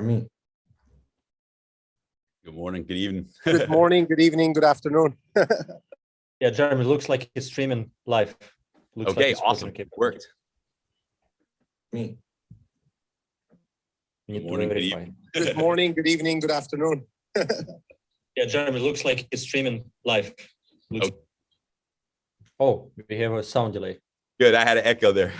Me. Good morning, good evening. Good morning, good evening, good afternoon. Yeah, Jeremy, looks like he's streaming live. Looks Okay, like awesome. Worked. Me. Need to Morning, good verify. evening. Good morning, good evening, good afternoon. Yeah, Jeremy, looks like he's streaming live. Okay. Oh, we have a sound delay. Good, I had an echo there.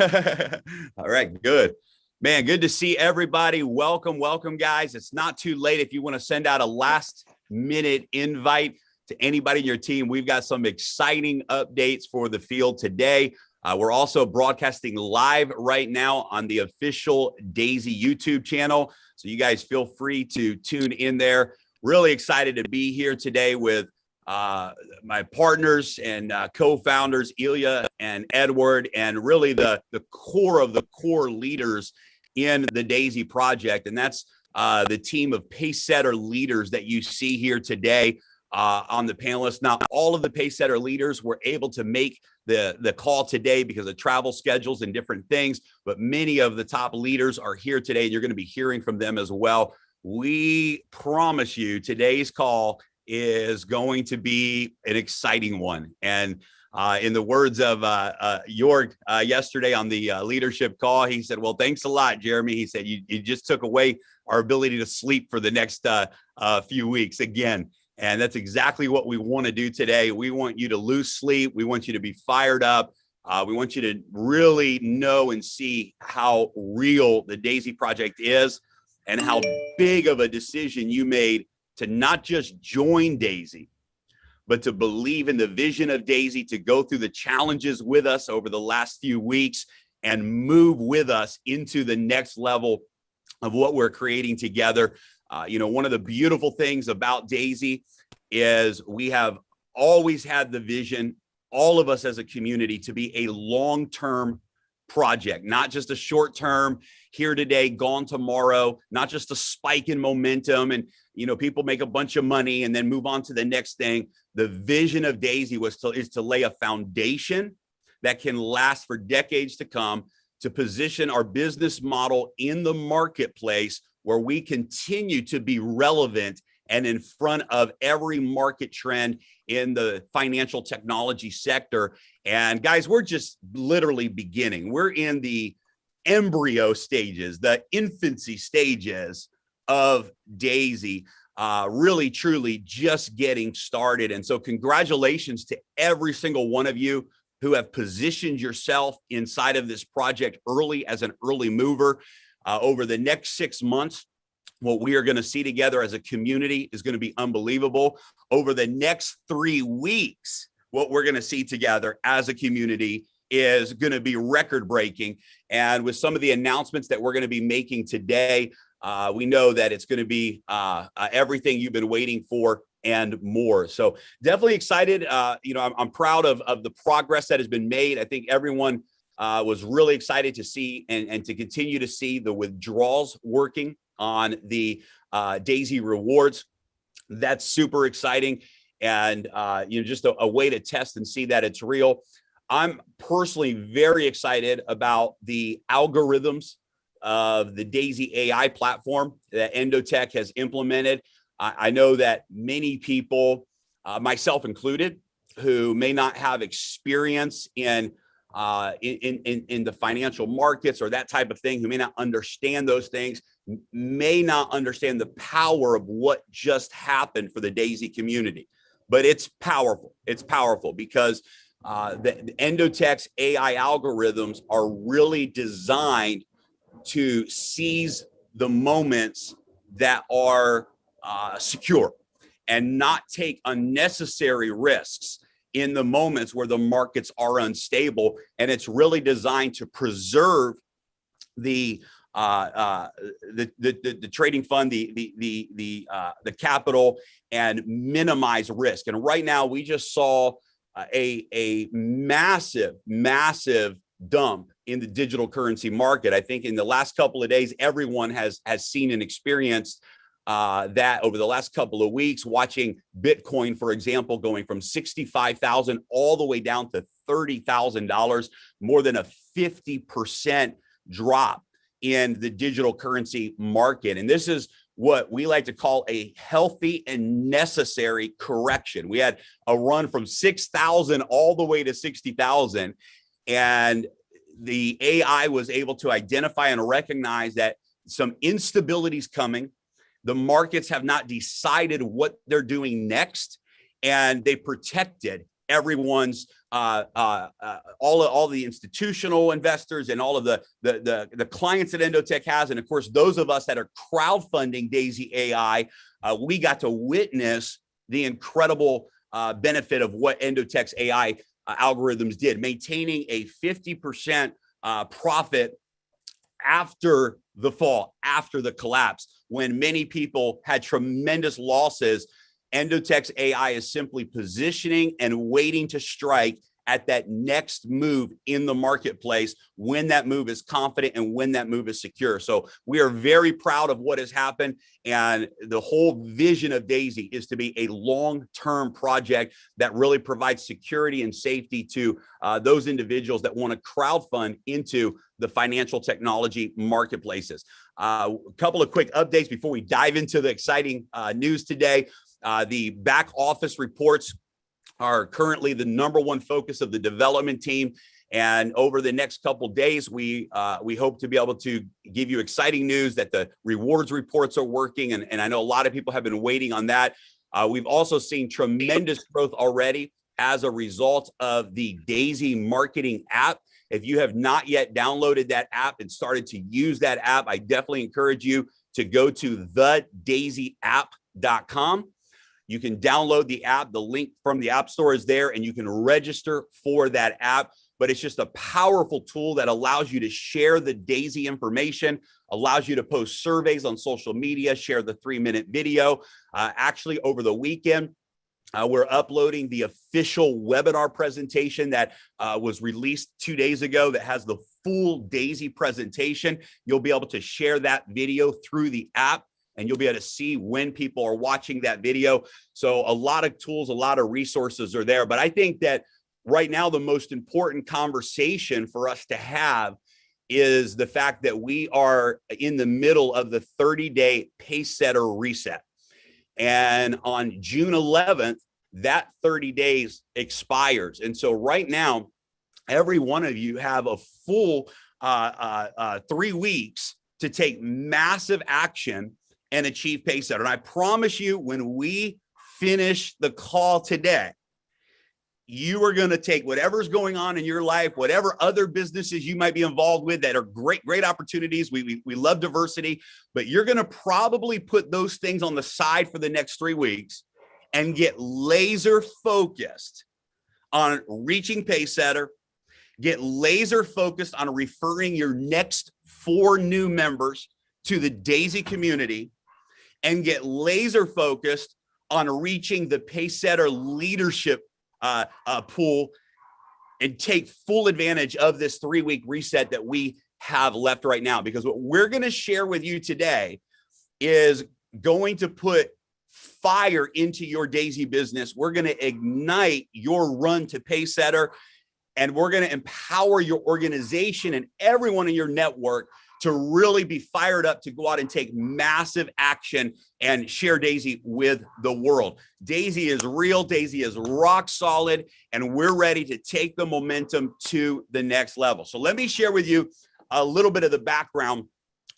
All right, good. Man, good to see everybody. Welcome, guys. It's not too late if you want to send out a last-minute invite to anybody in your team. We've got some exciting updates for the field today. We're also broadcasting live right now on the official Daisy YouTube channel. So you guys feel free to tune in there. Really excited to be here today with my partners and co-founders, Ilya and Edward, and really the core of the core leaders in the Daisy project. And that's the team of pace setter leaders that you see here today on the panelists. Now, all of the pace setter leaders were able to make the call today because of travel schedules and different things, but many of the top leaders are here today, and you're going to be hearing from them as well. We promise you today's call is going to be an exciting one. And in the words of Jorg yesterday on the leadership call, he said, well, thanks a lot, Jeremy. He said, you just took away our ability to sleep for the next few weeks again. And that's exactly what we want to do today. We want you to lose sleep. We want you to be fired up. We want you to really know and see how real the Daisy project is and how big of a decision you made to not just join Daisy, but to believe in the vision of Daisy, to go through the challenges with us over the last few weeks and move with us into the next level of what we're creating together. One of the beautiful things about Daisy is we have always had the vision, all of us as a community, to be a long-term project, not just a short-term, here today, gone tomorrow, not just a spike in momentum and people make a bunch of money and then move on to the next thing. The vision of Daisy is to lay a foundation that can last for decades to come, to position our business model in the marketplace where we continue to be relevant and in front of every market trend in the financial technology sector. And guys, we're just literally beginning. We're in the embryo stages, the infancy stages of Daisy, really, truly just getting started. And so congratulations to every single one of you who have positioned yourself inside of this project early as an early mover. Over the next 6 months, what we are going to see together as a community is going to be unbelievable. Over the next 3 weeks, what we're going to see together as a community is going to be record breaking. And with some of the announcements that we're going to be making today, we know that it's going to be everything you've been waiting for and more. So definitely excited. I'm proud of the progress that has been made. I think everyone was really excited to see and to continue to see the withdrawals working on the Daisy rewards. That's super exciting. And just a way to test and see that it's real. I'm personally very excited about the algorithms of the Daisy AI platform that Endotech has implemented. I know that many people, myself included, who may not have experience in the financial markets or that type of thing, who may not understand those things, may not understand the power of what just happened for the Daisy community. But it's powerful. It's powerful because the Endotech's AI algorithms are really designed to seize the moments that are secure and not take unnecessary risks in the moments where the markets are unstable. And it's really designed to preserve the trading fund, the capital, and minimize risk. And right now we just saw a massive dump in the digital currency market. I think in the last couple of days, everyone has seen and experienced that over the last couple of weeks, watching Bitcoin, for example, going from 65,000 all the way down to $30,000, more than a 50% drop in the digital currency market. And this is what we like to call a healthy and necessary correction. We had a run from 6,000 all the way to 60,000. And the AI was able to identify and recognize that some instability is coming. The markets have not decided what they're doing next, and they protected everyone's all the institutional investors and all of the clients that Endotech has, and of course those of us that are crowdfunding Daisy AI, we got to witness the incredible benefit of what Endotech's AI algorithms did, maintaining a 50% profit after the fall, after the collapse, when many people had tremendous losses. Endotech's AI is simply positioning and waiting to strike at that next move in the marketplace when that move is confident and when that move is secure. So we are very proud of what has happened. And the whole vision of Daisy is to be a long-term project that really provides security and safety to those individuals that want to crowdfund into the financial technology marketplaces. A couple of quick updates before we dive into the exciting news today. The back office reports are currently the #1 focus of the development team. And over the next couple of days, we hope to be able to give you exciting news that the rewards reports are working. And I know a lot of people have been waiting on that. We've also seen tremendous growth already as a result of the Daisy marketing app. If you have not yet downloaded that app and started to use that app, I definitely encourage you to go to thedaisyapp.com. You can download the app. The link from the App Store is there, and you can register for that app. But it's just a powerful tool that allows you to share the Daisy information, allows you to post surveys on social media, share the 3-minute video. Actually, over the weekend, we're uploading the official webinar presentation that was released 2 days ago that has the full Daisy presentation. You'll be able to share that video through the app, and you'll be able to see when people are watching that video. So a lot of tools, a lot of resources are there. But I think that right now, the most important conversation for us to have is the fact that we are in the middle of the 30-day pace setter reset. And on June 11th, that 30 days expires. And so right now, every one of you have a full 3 weeks to take massive action and achieve pace setter. And I promise you, when we finish the call today, you are going to take whatever's going on in your life, whatever other businesses you might be involved with that are great opportunities. We love diversity, but you're going to probably put those things on the side for the next 3 weeks and get laser focused on reaching pace setter, get laser focused on referring your next 4 new members to the Daisy community, and get laser focused on reaching the pace setter leadership pool and take full advantage of this 3-week reset that we have left right now. Because what we're going to share with you today is going to put fire into your Daisy business. We're going to ignite your run to pace setter, and we're going to empower your organization and everyone in your network to really be fired up to go out and take massive action and share Daisy with the world. Daisy is real, Daisy is rock solid, and we're ready to take the momentum to the next level. So let me share with you a little bit of the background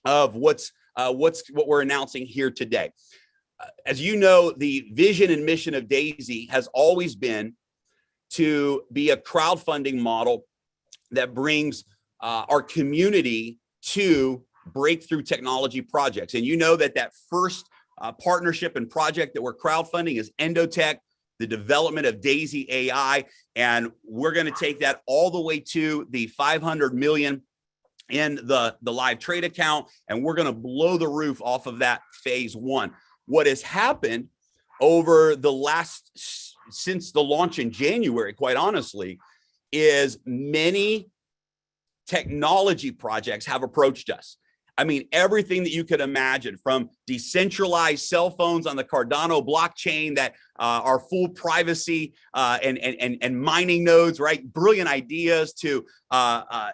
of what we're announcing here today. As you know, the vision and mission of Daisy has always been to be a crowdfunding model that brings our community to breakthrough technology projects. And you know that first partnership and project that we're crowdfunding is Endotech, the development of Daisy AI. And we're going to take that all the way to the 500 million in the live trade account. And we're going to blow the roof off of that phase 1. What has happened over the since the launch in January, quite honestly, is many technology projects have approached us. I mean, everything that you could imagine, from decentralized cell phones on the Cardano blockchain that are full privacy and mining nodes, right? Brilliant ideas to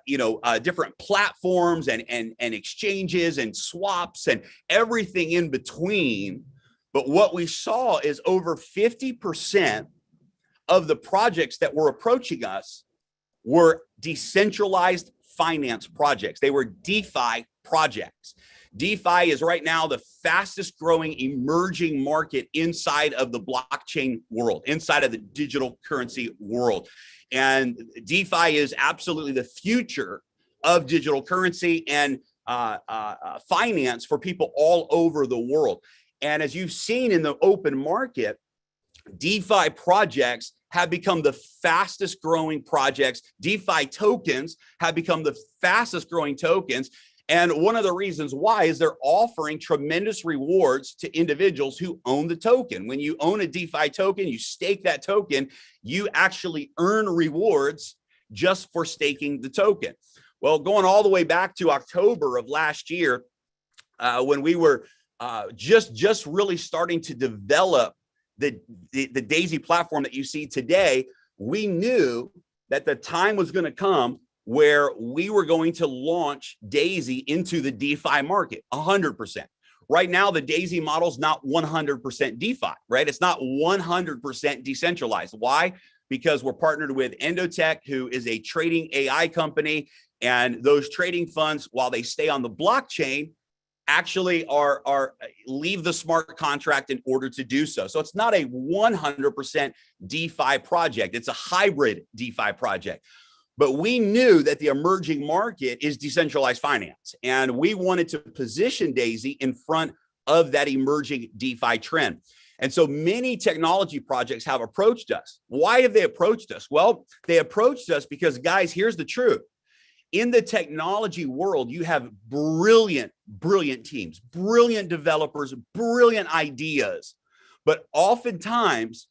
different platforms and exchanges and swaps and everything in between. But what we saw is over 50% of the projects that were approaching us were decentralized finance projects. They were DeFi projects. DeFi is right now the fastest growing emerging market inside of the blockchain world, inside of the digital currency world. And DeFi is absolutely the future of digital currency and finance for people all over the world. And as you've seen in the open market, DeFi projects have become the fastest growing projects. DeFi tokens have become the fastest growing tokens. And one of the reasons why is they're offering tremendous rewards to individuals who own the token. When you own a DeFi token, you stake that token, you actually earn rewards just for staking the token. Well, going all the way back to October of last year, when we were just really starting to develop the Daisy platform that you see today, we knew that the time was going to come where we were going to launch Daisy into the DeFi market 100%. Right now, the Daisy model is not 100% DeFi, right? It's not 100% decentralized. Why? Because we're partnered with Endotech, who is a trading AI company. And those trading funds, while they stay on the blockchain, actually leave the smart contract in order to do so. So it's not a 100% DeFi project. It's a hybrid DeFi project. But we knew that the emerging market is decentralized finance, and we wanted to position Daisy in front of that emerging DeFi trend. And so many technology projects have approached us. Why have they approached us? Well, they approached us because, guys, here's the truth. In the technology world, you have brilliant teams, brilliant developers, brilliant ideas, but oftentimes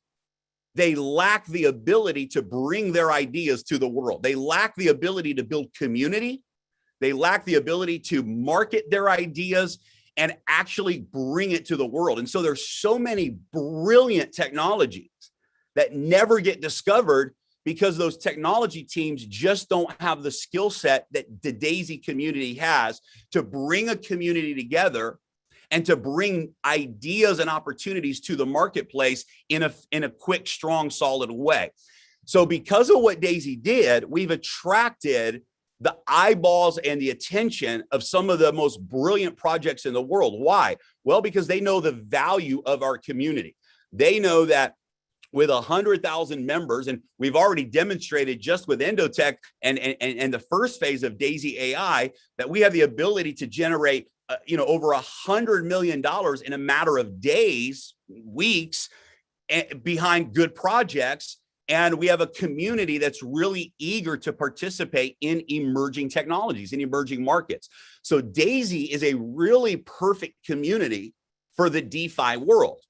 they lack the ability to bring their ideas to the world. They lack the ability to build community. They lack the ability to market their ideas and actually bring it to the world. And so there's so many brilliant technologies that never get discovered because those technology teams just don't have the skill set that the Daisy community has to bring a community together and to bring ideas and opportunities to the marketplace in a quick, strong, solid way. So because of what Daisy did, we've attracted the eyeballs and the attention of some of the most brilliant projects in the world. Why? Well, because they know the value of our community. They know that with 100,000 members, and we've already demonstrated just with Endotech and the first phase of Daisy AI, that we have the ability to generate over $100 million in a matter of days, weeks, behind good projects. And we have a community that's really eager to participate in emerging technologies, in emerging markets. So Daisy is a really perfect community for the DeFi world.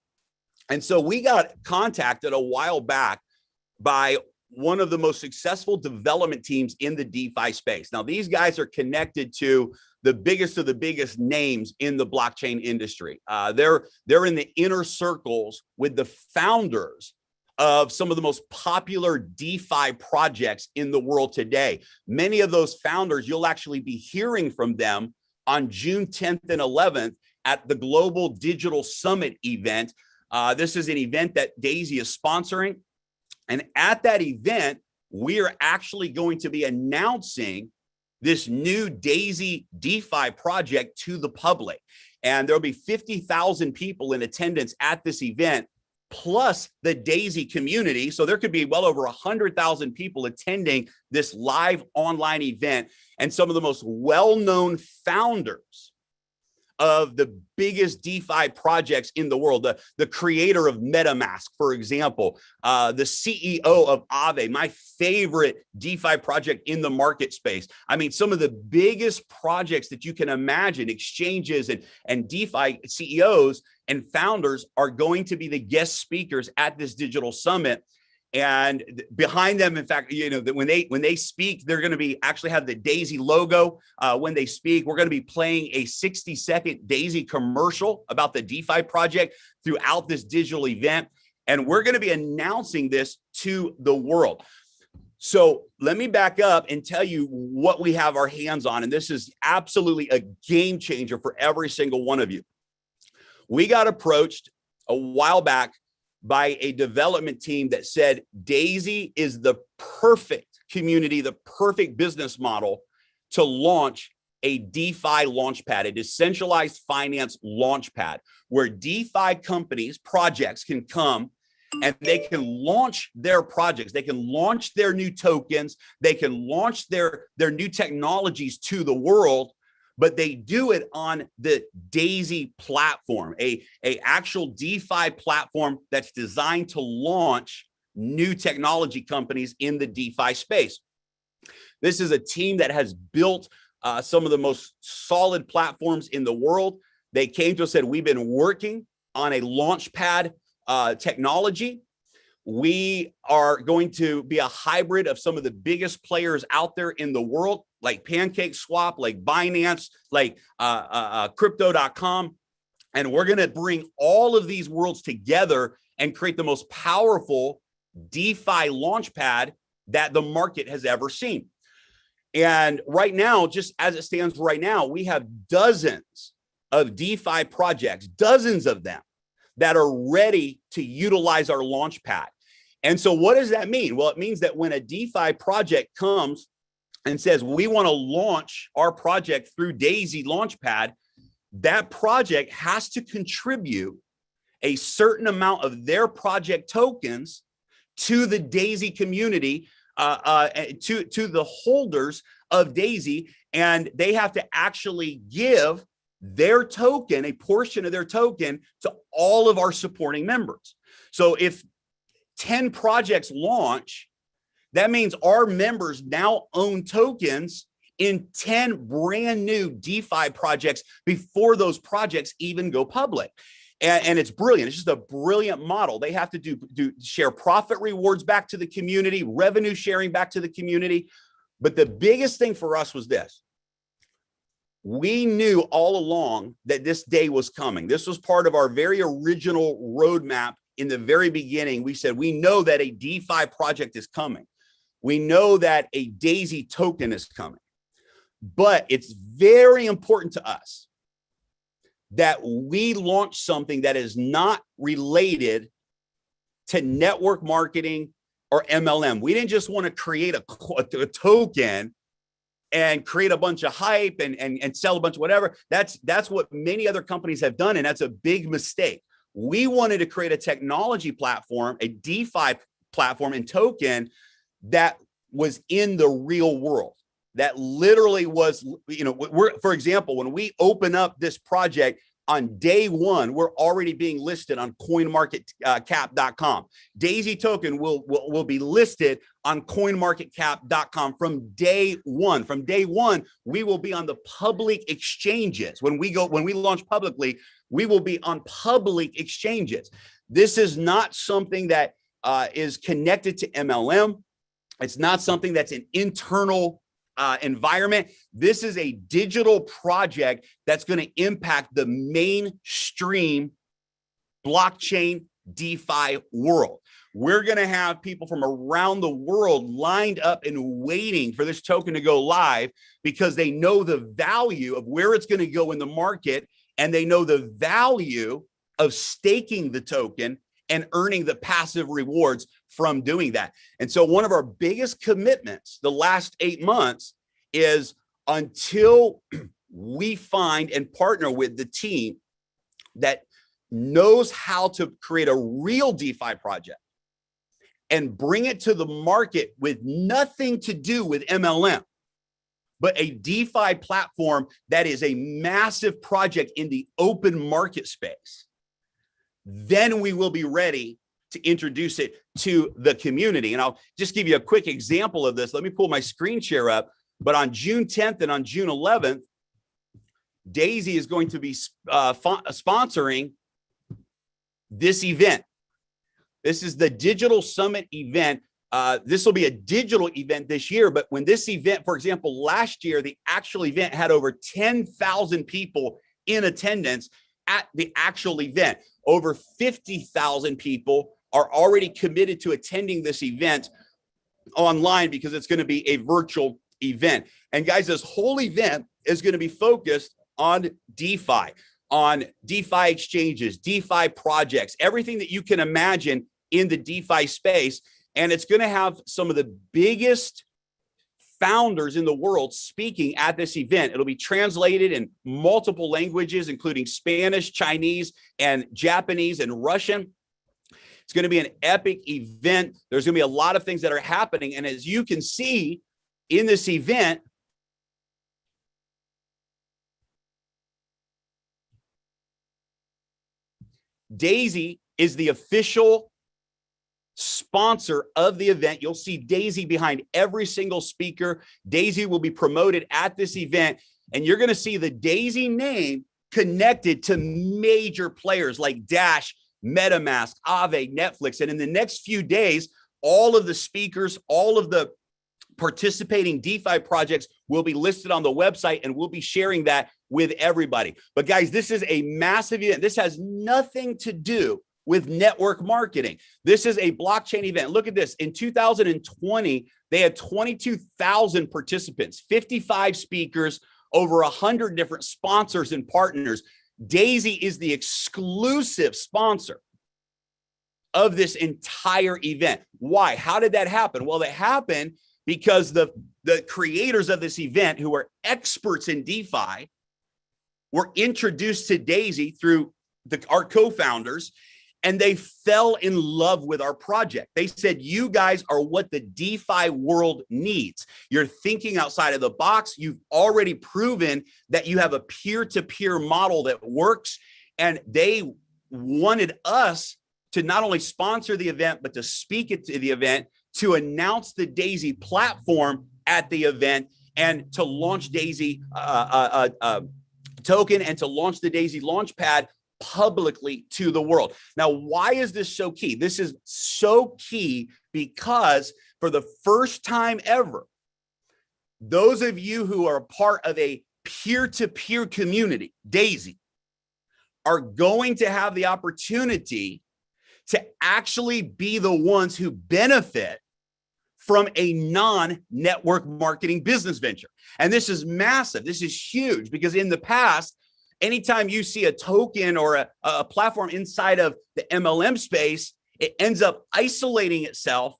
And so we got contacted a while back by one of the most successful development teams in the DeFi space. Now, these guys are connected to the biggest of the biggest names in the blockchain industry. They're in the inner circles with the founders of some of the most popular DeFi projects in the world today. Many of those founders, you'll actually be hearing from them on June 10th and 11th at the Global Digital Summit event. This is an event that Daisy is sponsoring. And at that event, we are actually going to be announcing this new Daisy DeFi project to the public. And there'll be 50,000 people in attendance at this event, plus the Daisy community. So there could be well over 100,000 people attending this live online event. And some of the most well-known founders of the biggest DeFi projects in the world, the creator of MetaMask, for example, the CEO of Aave, my favorite DeFi project in the market space. I mean, some of the biggest projects that you can imagine, exchanges and DeFi CEOs and founders are going to be the guest speakers at this digital summit. And behind them, in fact, you know, that when they speak, they're going to be actually have the Daisy logo. When they speak, we're going to be playing a 60-second Daisy commercial about the DeFi project throughout this digital event. And we're going to be announcing this to the world. So let me back up and tell you what we have our hands on. And this is absolutely a game changer for every single one of you. We got approached a while back by a development team that said Daisy is the perfect community, the perfect business model to launch a DeFi launchpad, a decentralized finance launchpad, where DeFi companies, projects can come and they can launch their projects. They can launch their new tokens. They can launch their new technologies to the world, but they do it on the Daisy platform, a actual DeFi platform that's designed to launch new technology companies in the DeFi space. This is a team that has built some of the most solid platforms in the world. They came to us and said, we've been working on a launchpad technology. We are going to be a hybrid of some of the biggest players out there in the world, like PancakeSwap, like Binance, like Crypto.com. And we're going to bring all of these worlds together and create the most powerful DeFi launchpad that the market has ever seen. And right now, just as it stands right now, we have dozens of DeFi projects, dozens of them, that are ready to utilize our launchpad. And so what does that mean? Well, it means that when a DeFi project comes and says, we want to launch our project through Daisy Launchpad, that project has to contribute a certain amount of their project tokens to the Daisy community, to the holders of Daisy, and they have to actually give their token, a portion of their token, to all of our supporting members. So if 10 projects launch, that means our members now own tokens in 10 brand new DeFi projects before those projects even go public. And it's brilliant. It's just a brilliant model. They have to share profit rewards back to the community, revenue sharing back to the community. But the biggest thing for us was this. We knew all along that this day was coming. This was part of our very original roadmap in the very beginning. We said, we know that a DeFi project is coming. We know that a Daisy token is coming. But it's very important to us that we launch something that is not related to network marketing or MLM. We didn't just want to create a token and create a bunch of hype and sell a bunch of whatever. That's what many other companies have done, and that's a big mistake. We wanted to create a technology platform, a DeFi platform and token that was in the real world, that literally was, you know, for example, when we open up this project on day one, we're already being listed on coinmarketcap.com. Daisy token will be listed on coinmarketcap.com from day one. From day one, we will be on the public exchanges. When we launch publicly, we will be on public exchanges. This is not something that is connected to MLM. It's not something that's an internal environment. This is a digital project that's going to impact the mainstream blockchain DeFi world. We're going to have people from around the world lined up and waiting for this token to go live because they know the value of where it's going to go in the market, and they know the value of staking the token and earning the passive rewards from doing that. And so one of our biggest commitments the last 8 months is, until we find and partner with the team that knows how to create a real DeFi project and bring it to the market with nothing to do with MLM, but a DeFi platform that is a massive project in the open market space, then we will be ready to introduce it to the community. And I'll just give you a quick example of this. Let me pull my screen share up. But on June 10th and on June 11th, Daisy is going to be sponsoring this event. This is the Digital Summit event. This will be a digital event this year, but when this event, for example, last year, the actual event had over 10,000 people in attendance at the actual event. Over 50,000 people are already committed to attending this event online because it's going to be a virtual event. And guys, this whole event is going to be focused on DeFi exchanges, DeFi projects, everything that you can imagine in the DeFi space. And it's going to have some of the biggest founders in the world speaking at this event. It'll be translated in multiple languages, including Spanish, Chinese, and Japanese and Russian. It's going to be an epic event. There's going to be a lot of things that are happening. And as you can see in this event, Daisy is the official sponsor of the event. You'll see Daisy behind every single speaker. Daisy will be promoted at this event, and you're going to see the Daisy name connected to major players like Dash, MetaMask, Aave, Netflix. And in the next few days, all of the speakers, all of the participating DeFi projects will be listed on the website, and we'll be sharing that with everybody. But guys, this is a massive event. This has nothing to do with network marketing. This is a blockchain event. Look at this. In 2020, they had 22,000 participants, 55 speakers, over 100 different sponsors and partners. Daisy is the exclusive sponsor of this entire event. Why? How did that happen? Well, it happened because the creators of this event, who are experts in DeFi, were introduced to Daisy through our co-founders, and they fell in love with our project. They said, you guys are what the DeFi world needs. You're thinking outside of the box. You've already proven that you have a peer-to-peer model that works. And they wanted us to not only sponsor the event, but to speak it to the event, to announce the Daisy platform at the event, and to launch Daisy token, and to launch the Daisy Launchpad publicly to the world. Now, why is this so key? This is so key because for the first time ever, those of you who are a part of a peer-to-peer community, Daisy, are going to have the opportunity to actually be the ones who benefit from a non-network marketing business venture. And this is massive. This is huge, because in the past, anytime you see a token or a platform inside of the MLM space, it ends up isolating itself,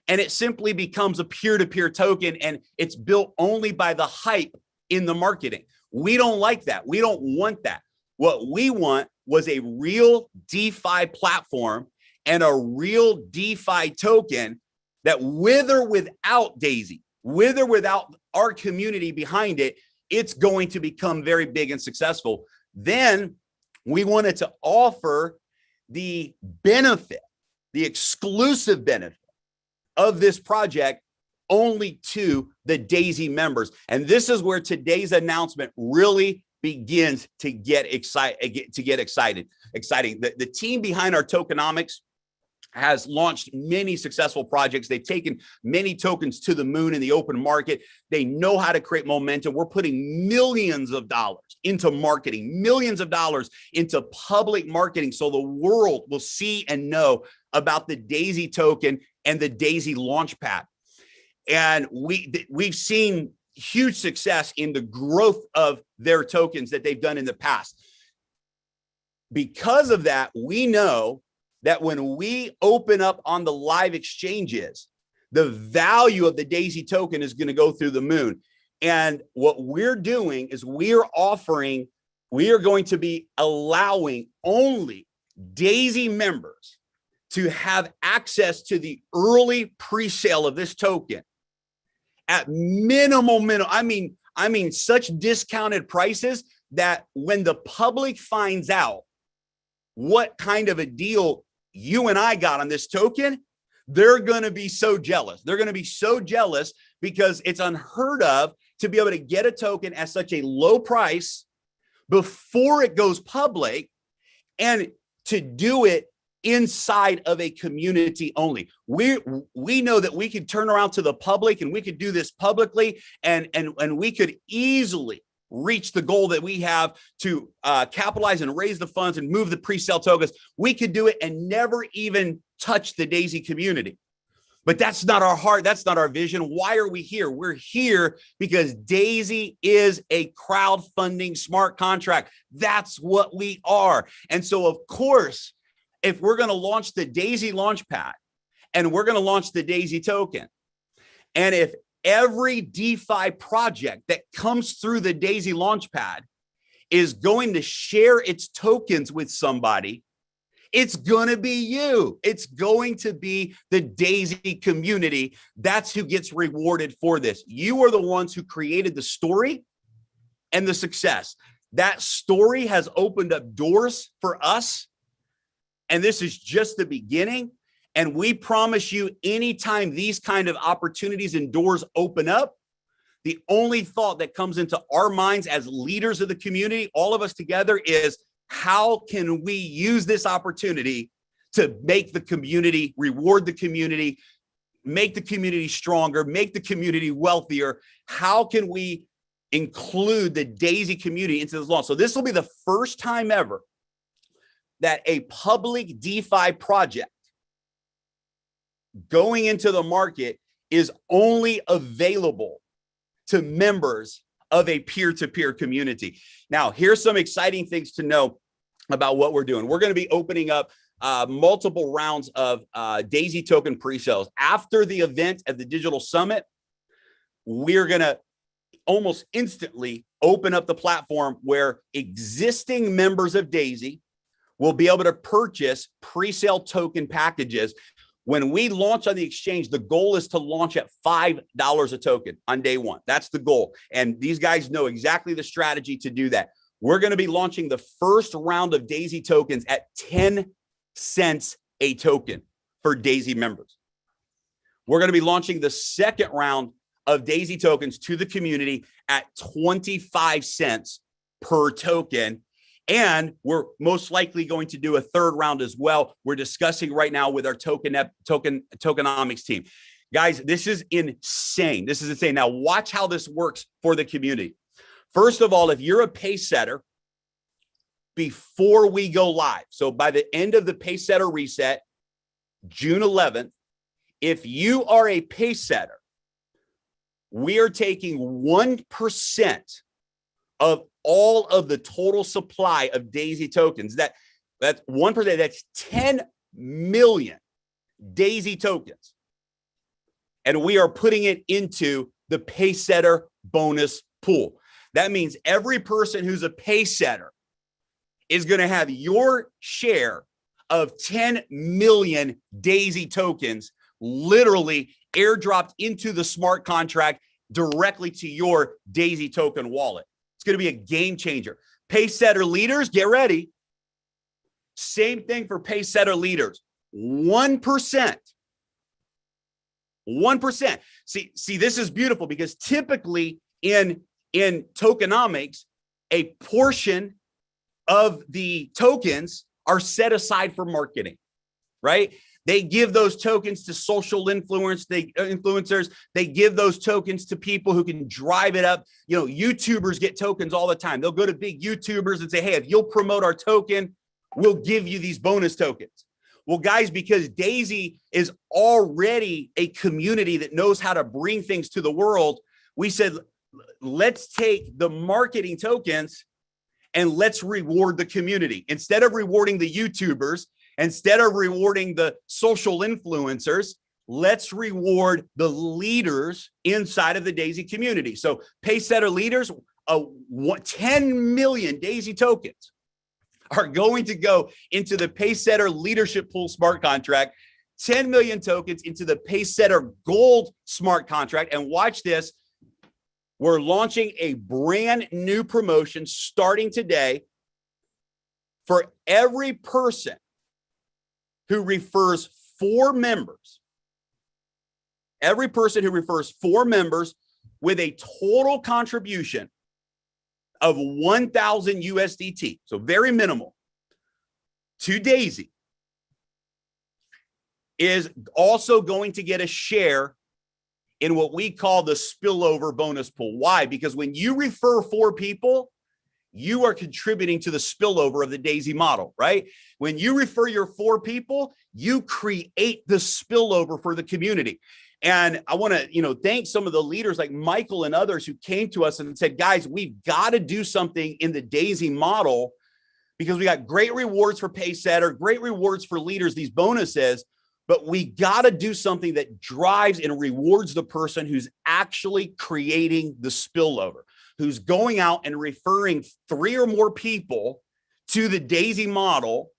and it simply becomes a peer-to-peer token, and it's built only by the hype in the marketing. We don't like that. We don't want that. What we want was a real DeFi platform and a real DeFi token that, with or without Daisy, with or without our community behind it, it's going to become very big and successful. Then we wanted to offer the benefit, the exclusive benefit of this project only to the Daisy members. And this is where today's announcement really begins to get exciting. The team behind our tokenomics has launched many successful projects. They've taken many tokens to the moon in the open market. They know how to create momentum. We're putting millions of dollars into marketing, millions of dollars into public marketing, so the world will see and know about the Daisy token and the Daisy Launchpad. And we've seen huge success in the growth of their tokens that they've done in the past. Because of that, we know that when we open up on the live exchanges, the value of the Daisy token is going to go through the moon. And what we're doing is we are going to be allowing only Daisy members to have access to the early pre-sale of this token at I mean, such discounted prices that when the public finds out what kind of a deal you and I got on this token, they're going to be so jealous. They're going to be so jealous, because it's unheard of to be able to get a token at such a low price before it goes public, and to do it inside of a community only. We know that we could turn around to the public and we could do this publicly, and we could easily reach the goal that we have to capitalize and raise the funds and move the pre-sale tokens. We could do it and never even touch the Daisy community. But that's not our heart. That's not our vision. Why are we here? We're here because Daisy is a crowdfunding smart contract. That's what we are. And so, of course, if we're going to launch the Daisy Launchpad and we're going to launch the Daisy token, and if every DeFi project that comes through the Daisy Launchpad is going to share its tokens with somebody, it's going to be you. It's going to be the Daisy community. That's who gets rewarded for this. You are the ones who created the story and the success. That story has opened up doors for us. And this is just the beginning. And we promise you, anytime these kind of opportunities and doors open up, the only thought that comes into our minds as leaders of the community, all of us together, is how can we use this opportunity to make the community, reward the community, make the community stronger, make the community wealthier? How can we include the Daisy community into this launch? So this will be the first time ever that a public DeFi project going into the market is only available to members of a peer-to-peer community. Now, here's some exciting things to know about what we're doing. We're going to be opening up multiple rounds of Daisy token pre-sales. After the event at the Digital Summit, we're going to almost instantly open up the platform where existing members of Daisy will be able to purchase pre-sale token packages. When we launch on the exchange, the goal is to launch at $5 a token on day one. That's the goal. And these guys know exactly the strategy to do that. We're going to be launching the first round of Daisy tokens at 10 cents a token for Daisy members. We're going to be launching the second round of Daisy tokens to the community at 25 cents per token. And we're most likely going to do a third round as well. We're discussing right now with our tokenomics team. Guys, this is insane. This is insane. Now watch how this works for the community. First of all, if you're a pace setter, before we go live, so by the end of the pace setter reset, June 11th, if you are a pace setter, we are taking 1% of all of the total supply of Daisy tokens. That's 1%. That's 10 million Daisy tokens. And we are putting it into the pace setter bonus pool. That means every person who's a pace setter is going to have your share of 10 million Daisy tokens literally airdropped into the smart contract directly to your Daisy token wallet. It's going to be a game changer. Pace setter leaders, get ready. Same thing for pace setter leaders. 1%. 1%. See, this is beautiful because typically in tokenomics, a portion of the tokens are set aside for marketing, right? They give those tokens to social influencers. They give those tokens to people who can drive it up. You know, YouTubers get tokens all the time. They'll go to big YouTubers and say, hey, if you'll promote our token, we'll give you these bonus tokens. Well, guys, because Daisy is already a community that knows how to bring things to the world, we said, let's take the marketing tokens and let's reward the community. Instead of rewarding the YouTubers, instead of rewarding the social influencers, let's reward the leaders inside of the Daisy community. So pace setter leaders, 10 million Daisy tokens are going to go into the pace setter leadership pool smart contract, 10 million tokens into the pace setter gold smart contract. And watch this. We're launching a brand new promotion starting today for every person who refers 4 members. Every person who refers 4 members with a total contribution of 1,000 USDT, so very minimal, to Daisy. is also going to get a share in what we call the spillover bonus pool. Why? Because when you refer 4 people, you are contributing to the spillover of the Daisy model, right? When you refer your 4 people, you create the spillover for the community. And I want to, thank some of the leaders like Michael and others who came to us and said, guys, we've got to do something in the Daisy model because we got great rewards for Paysetter, great rewards for leaders, these bonuses, but we got to do something that drives and rewards the person who's actually creating the spillover, who's going out and referring 3 or more people to the Daisy model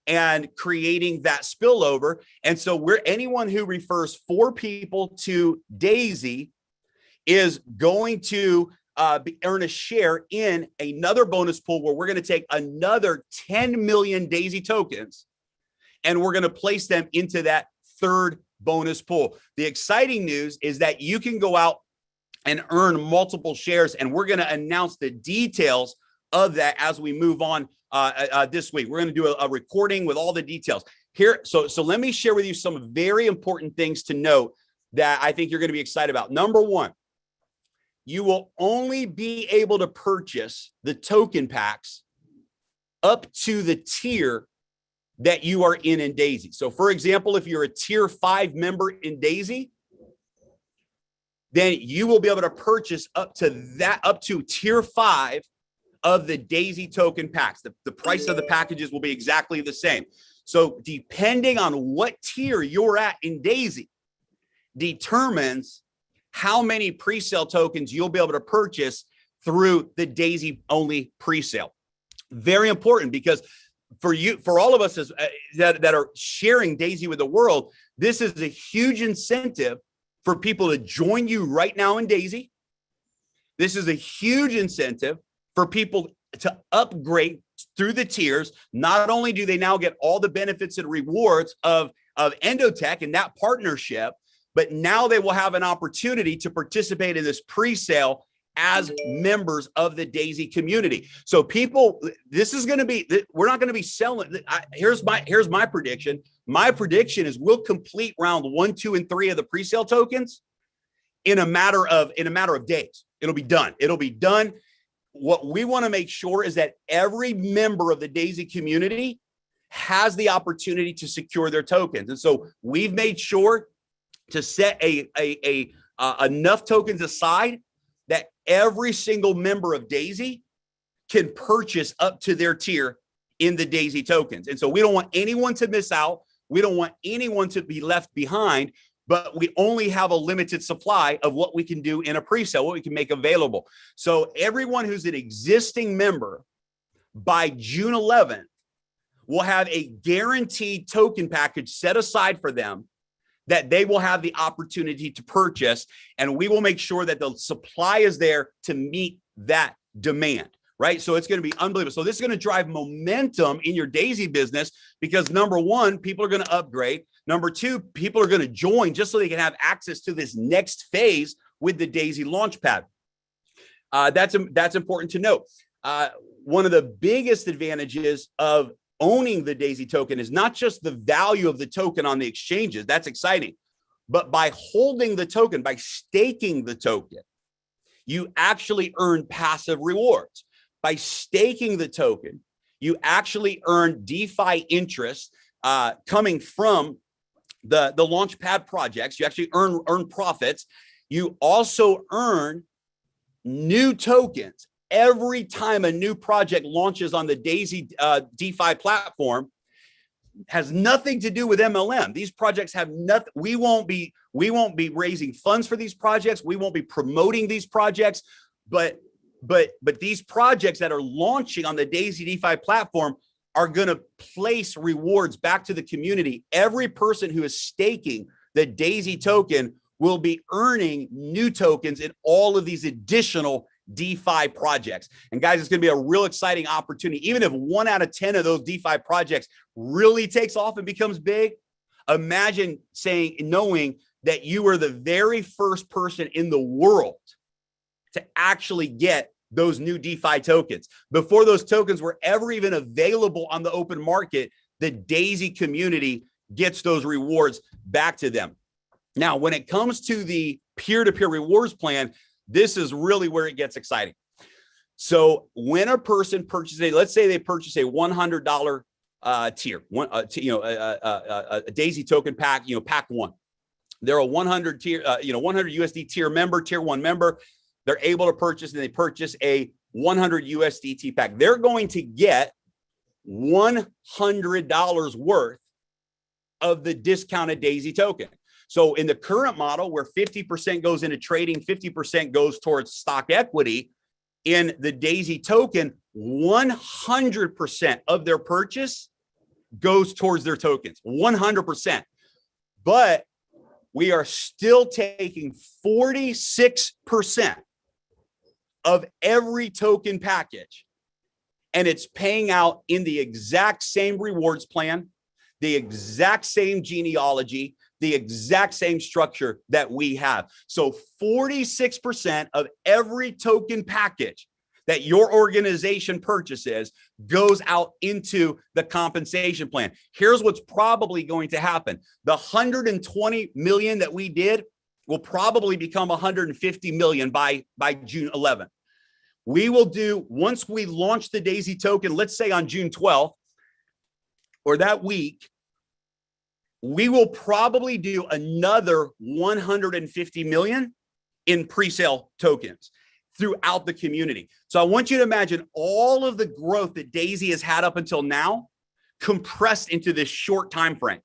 and creating that spillover. And so anyone who refers 4 people to Daisy is going to earn a share in another bonus pool where we're going to take another 10 million Daisy tokens and we're going to place them into that 3rd bonus pool. The exciting news is that you can go out and earn multiple shares, and we're going to announce the details of that as we move on this week. We're going to do a recording with all the details here. So let me share with you some very important things to note that I think you're going to be excited about. Number 1, you will only be able to purchase the token packs up to the tier that you are in Daisy. So for example, if you're a tier 5 member in Daisy, then you will be able to purchase up to tier 5 of the Daisy token packs. The price of the packages will be exactly the same. So depending on what tier you're at in Daisy determines how many pre-sale tokens you'll be able to purchase through the Daisy only pre-sale. Very important because for all of us that are sharing Daisy with the world, this is a huge incentive for people to join you right now in Daisy. This is a huge incentive for people to upgrade through the tiers. Not only do they now get all the benefits and rewards of Endotech and that partnership, but now they will have an opportunity to participate in this pre-sale as members of the Daisy community. So people, this is going to be, we're not going to be selling. Here's my prediction. My prediction is we'll complete round 1, 2, and 3 of the pre-sale tokens in a matter of days. It'll be done. What we want to make sure is that every member of the Daisy community has the opportunity to secure their tokens. And so we've made sure to set enough tokens aside that every single member of Daisy can purchase up to their tier in the Daisy tokens. And so we don't want anyone to miss out. We don't want anyone to be left behind, but we only have a limited supply of what we can do in a pre-sale, what we can make available. So everyone who's an existing member by June 11th will have a guaranteed token package set aside for them that they will have the opportunity to purchase, and we will make sure that the supply is there to meet that demand, right? So it's going to be unbelievable. So this is going to drive momentum in your Daisy business because number 1, people are going to upgrade. Number 2, people are going to join just so they can have access to this next phase with the Daisy Launchpad. That's important to note. One of the biggest advantages of owning the Daisy token is not just the value of the token on the exchanges. That's exciting. But by holding the token, by staking the token, you actually earn passive rewards. By staking the token, you actually earn DeFi interest coming from the Launchpad projects. You actually earn profits. You also earn new tokens. Every time a new project launches on the Daisy DeFi platform, has nothing to do with MLM. These projects have nothing. We won't be raising funds for these projects. We won't be promoting these projects, but these projects that are launching on the Daisy DeFi platform are going to place rewards back to the community. Every person who is staking the Daisy token will be earning new tokens in all of these additional DeFi projects. And guys, it's going to be a real exciting opportunity. Even if 1 out of 10 of those DeFi projects really takes off and becomes big, imagine knowing that you were the very first person in the world to actually get those new DeFi tokens. Before those tokens were ever even available on the open market, the Daisy community gets those rewards back to them. Now, when it comes to the peer-to-peer rewards plan, this is really where it gets exciting. So when a person purchases, let's say they purchase a $100 tier, a Daisy token pack, pack one. They're a 100 tier, 100 USD tier member, tier one member. They're able to purchase, and they purchase a 100 USDT pack. They're going to get $100 worth of the discounted Daisy token. So in the current model, where 50% goes into trading, 50% goes towards stock equity, in the Daisy token, 100% of their purchase goes towards their tokens, 100%. But we are still taking 46% of every token package, and it's paying out in the exact same rewards plan, the exact same genealogy, the exact same structure that we have. So 46% of every token package that your organization purchases goes out into the compensation plan. Here's what's probably going to happen. The 120 million that we did will probably become 150 million by June 11th. We will do, once we launch the Daisy token, let's say on June 12th or that week, we will probably do another 150 million in pre-sale tokens throughout the community. So I want you to imagine all of the growth that Daisy has had up until now compressed into this short time frame,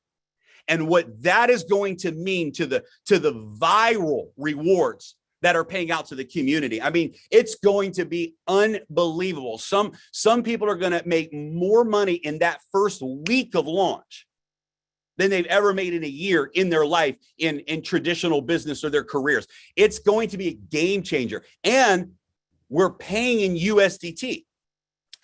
and what that is going to mean to the viral rewards that are paying out to the community. I mean, it's going to be unbelievable. Some people are going to make more money in that first week of launch than they've ever made in a year in their life in traditional business or their careers. It's going to be a game changer. And we're paying in USDT.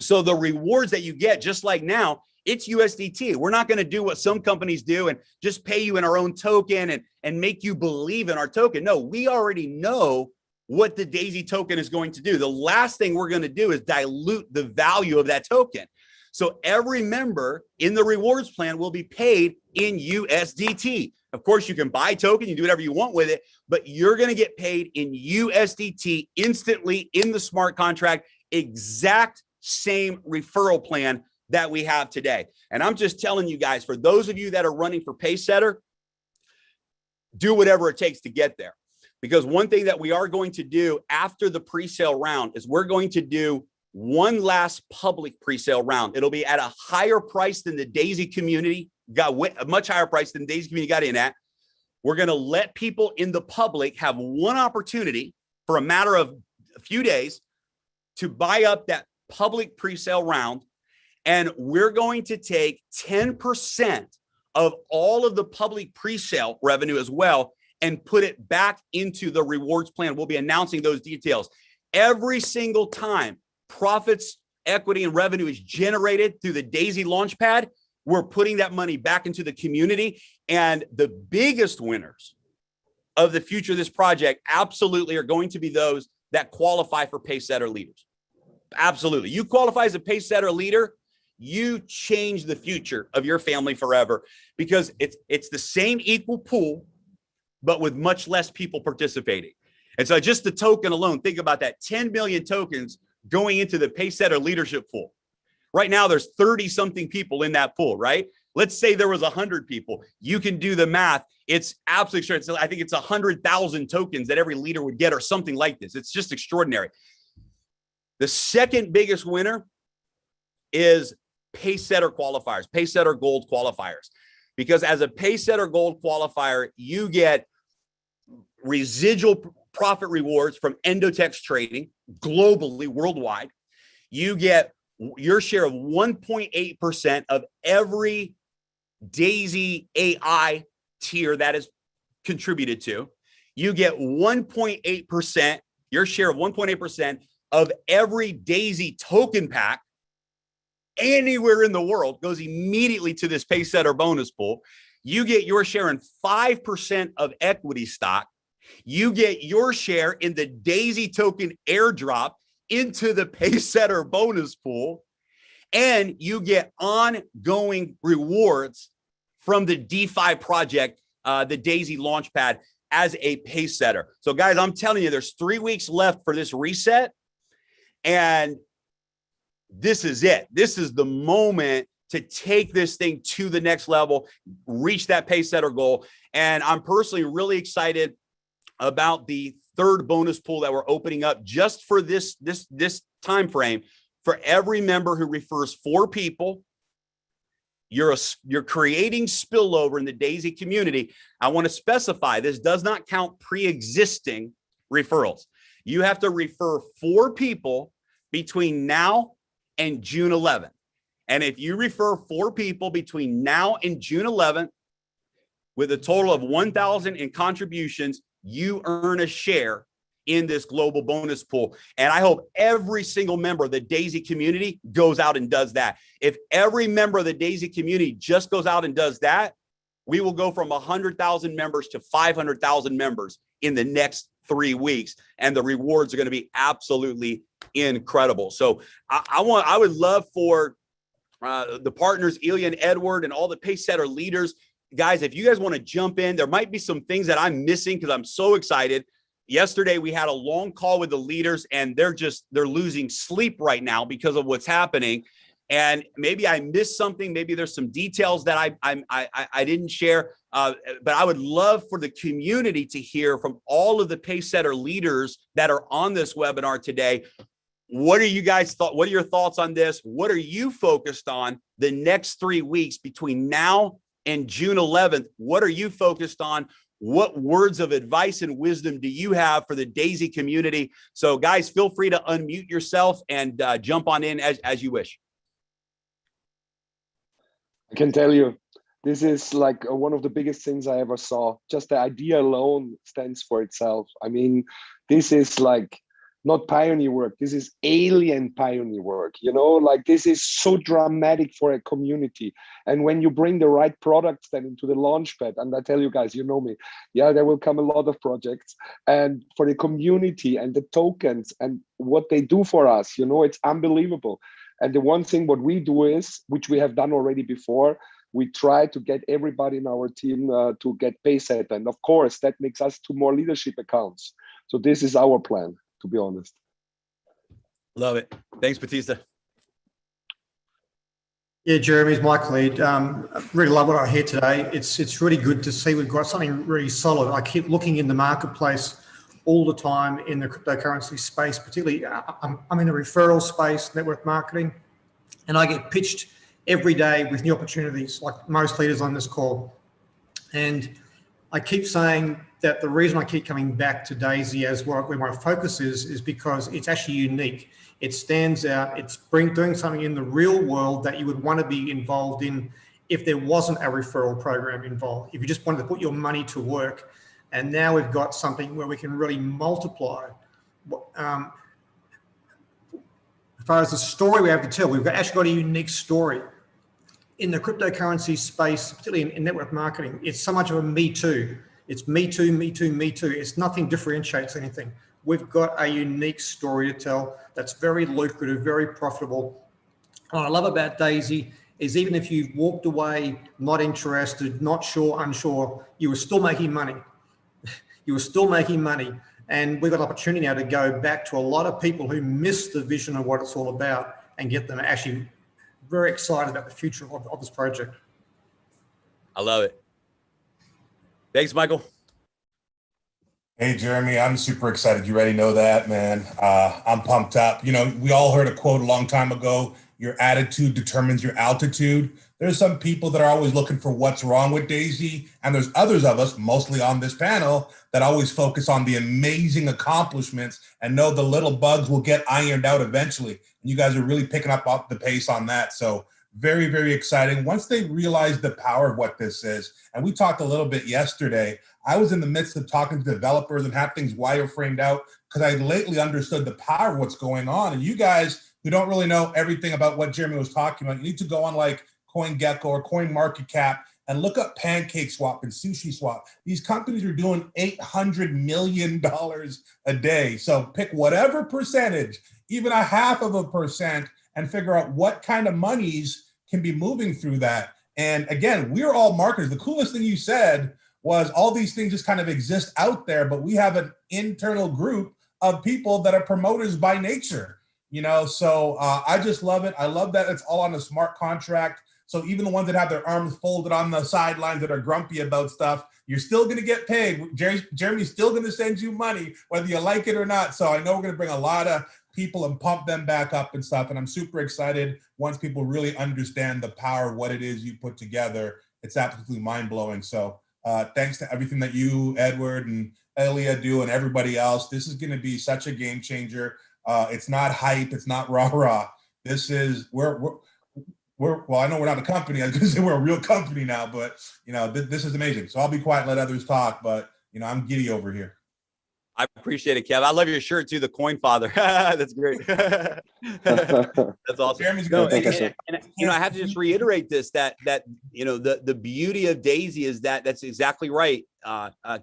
So the rewards that you get, just like now, it's USDT. We're not going to do what some companies do and just pay you in our own token and make you believe in our token. No, we already know what the Daisy token is going to do. The last thing we're going to do is dilute the value of that token. So every member in the rewards plan will be paid in USDT. Of course, you can buy token, you do whatever you want with it, but you're going to get paid in USDT instantly in the smart contract, exact same referral plan that we have today. And I'm just telling you guys, for those of you that are running for Pacesetter, do whatever it takes to get there. Because one thing that we are going to do after the pre-sale round is we're going to do one last public pre-sale round. It'll be at a higher price than the Daisy community got, a much higher price than Daisy community got in at. We're going to let people in the public have one opportunity for a matter of a few days to buy up that public pre-sale round. And we're going to take 10% of all of the public pre-sale revenue as well and put it back into the rewards plan. We'll be announcing those details. Every single time profits, equity, and revenue is generated through the Daisy Launchpad, we're putting that money back into the community. And the biggest winners of the future of this project absolutely are going to be those that qualify for Pacesetter leaders. Absolutely. You qualify as a Pacesetter leader, you change the future of your family forever, because it's the same equal pool, but with much less people participating. And so just the token alone, think about that, 10 million tokens going into the Pacesetter leadership pool. Right now, there's 30 something people in that pool, right? Let's say there was 100 people. You can do the math. It's absolutely sure. I think it's 100,000 tokens that every leader would get or something like this. It's just extraordinary. The second biggest winner is Pacesetter qualifiers, Pacesetter Gold qualifiers. Because as a Pacesetter Gold qualifier, you get residual profit rewards from Endotex trading globally, worldwide. You get your share of 1.8% of every Daisy AI tier that is contributed to. You get 1.8%, your share of 1.8% of every Daisy token pack anywhere in the world goes immediately to this Pacesetter bonus pool. You get your share in 5% of equity stock. You get your share in the Daisy token airdrop into the Pacesetter bonus pool. And you get ongoing rewards from the DeFi project, the Daisy Launchpad, as a pace setter. So guys, I'm telling you, there's 3 weeks left for this reset. And this is it. This is the moment to take this thing to the next level, reach that pace setter goal. And I'm personally really excited about the third bonus pool that we're opening up just for this time frame. For every member who refers 4 people, you're creating spillover in the Daisy community. I want to specify this does not count pre-existing referrals. You have to refer 4 people between now and June 11th. And if you refer 4 people between now and June 11th with a total of 1,000 in contributions, you earn a share in this global bonus pool. And I hope every single member of the Daisy community goes out and does that. If every member of the Daisy community just goes out and does that, we will go from 100,000 members to 500,000 members in the next 3 weeks. And the rewards are going to be absolutely incredible. So I would love for the partners, Ilya and Edward, and all the pace setter leaders, guys, if you guys want to jump in, there might be some things that I'm missing because I'm so excited. Yesterday, we had a long call with the leaders, and they're losing sleep right now because of what's happening. And maybe I missed something. Maybe there's some details that I didn't share. But I would love for the community to hear from all of the pace setter leaders that are on this webinar today. What are you guys thought? What are your thoughts on this? What are you focused on the next 3 weeks between now and June 11th? What are you focused on? What words of advice and wisdom do you have for the Daisy community? So guys, feel free to unmute yourself and jump on in as you wish. I can tell you, this is like one of the biggest things I ever saw. Just the idea alone stands for itself. I mean, this is like not pioneer work. This is alien pioneer work. You know, like this is so dramatic for a community. And when you bring the right products then into the launchpad, and I tell you guys, you know me, yeah, there will come a lot of projects. And for the community and the tokens and what they do for us, you know, it's unbelievable. And the one thing what we do is, which we have done already before, we try to get everybody in our team to get payset. And of course, that makes us 2 more leadership accounts. So this is our plan, to be honest. Love it. Thanks, Batista. Yeah, Jeremy, it's Mike Lead. Really love what I hear today. It's really good to see we've got something really solid. I keep looking in the marketplace all the time in the cryptocurrency space, particularly I'm in the referral space, network marketing, and I get pitched every day with new opportunities like most leaders on this call. And I keep saying that the reason I keep coming back to Daisy as where my focus is because it's actually unique. It stands out. It's doing something in the real world that you would want to be involved in if there wasn't a referral program involved, if you just wanted to put your money to work. And now we've got something where we can really multiply. As far as the story we have to tell, we've actually got a unique story. In the cryptocurrency space, particularly in network marketing, it's so much of a me too. It's me too, me too, me too. It's nothing differentiates anything. We've got a unique story to tell that's very lucrative, very profitable. What I love about Daisy is even if you've walked away, not interested, not sure, unsure, you were still making money. You were still making money. And we've got an opportunity now to go back to a lot of people who missed the vision of what it's all about and get them actually very excited about the future of this project. I love it. Thanks, Michael. Hey, Jeremy, I'm super excited. You already know that, man. I'm pumped up. You know, we all heard a quote a long time ago, your attitude determines your altitude. There's some people that are always looking for what's wrong with Daisy. And there's others of us, mostly on this panel, that always focus on the amazing accomplishments and know the little bugs will get ironed out eventually. And you guys are really picking up the pace on that. So very, very exciting. Once they realize the power of what this is, and we talked a little bit yesterday, I was in the midst of talking to developers and have things wireframed out because I lately understood the power of what's going on. And you guys who don't really know everything about what Jeremy was talking about, you need to go on like CoinGecko or CoinMarketCap and look up PancakeSwap and SushiSwap. These companies are doing $800 million a day. So pick whatever percentage, even a 0.5%, and figure out what kind of monies can be moving through that. And again, we're all marketers. The coolest thing you said was all these things just kind of exist out there, but we have an internal group of people that are promoters by nature, you know? So I just love it. I love that it's all on a smart contract. So even the ones that have their arms folded on the sidelines that are grumpy about stuff, you're still going to get paid. Jeremy's still going to send you money, whether you like it or not. So I know we're going to bring a lot of people and pump them back up and stuff. And I'm super excited once people really understand the power of what it is you put together. It's absolutely mind blowing. So thanks to everything that you, Edward, and Elia do and everybody else. This is going to be such a game changer. It's not hype. It's not rah-rah. This is, well, I know we're not a company. I was going to say we're a real company now, but you know, this is amazing. So I'll be quiet and let others talk, but you know, I'm giddy over here. I appreciate it, Kev. I love your shirt too, the Coin Father. That's great. That's awesome. Jeremy's No, good. and, you know, I have to just reiterate this, that you know, the beauty of Daisy is that's exactly right,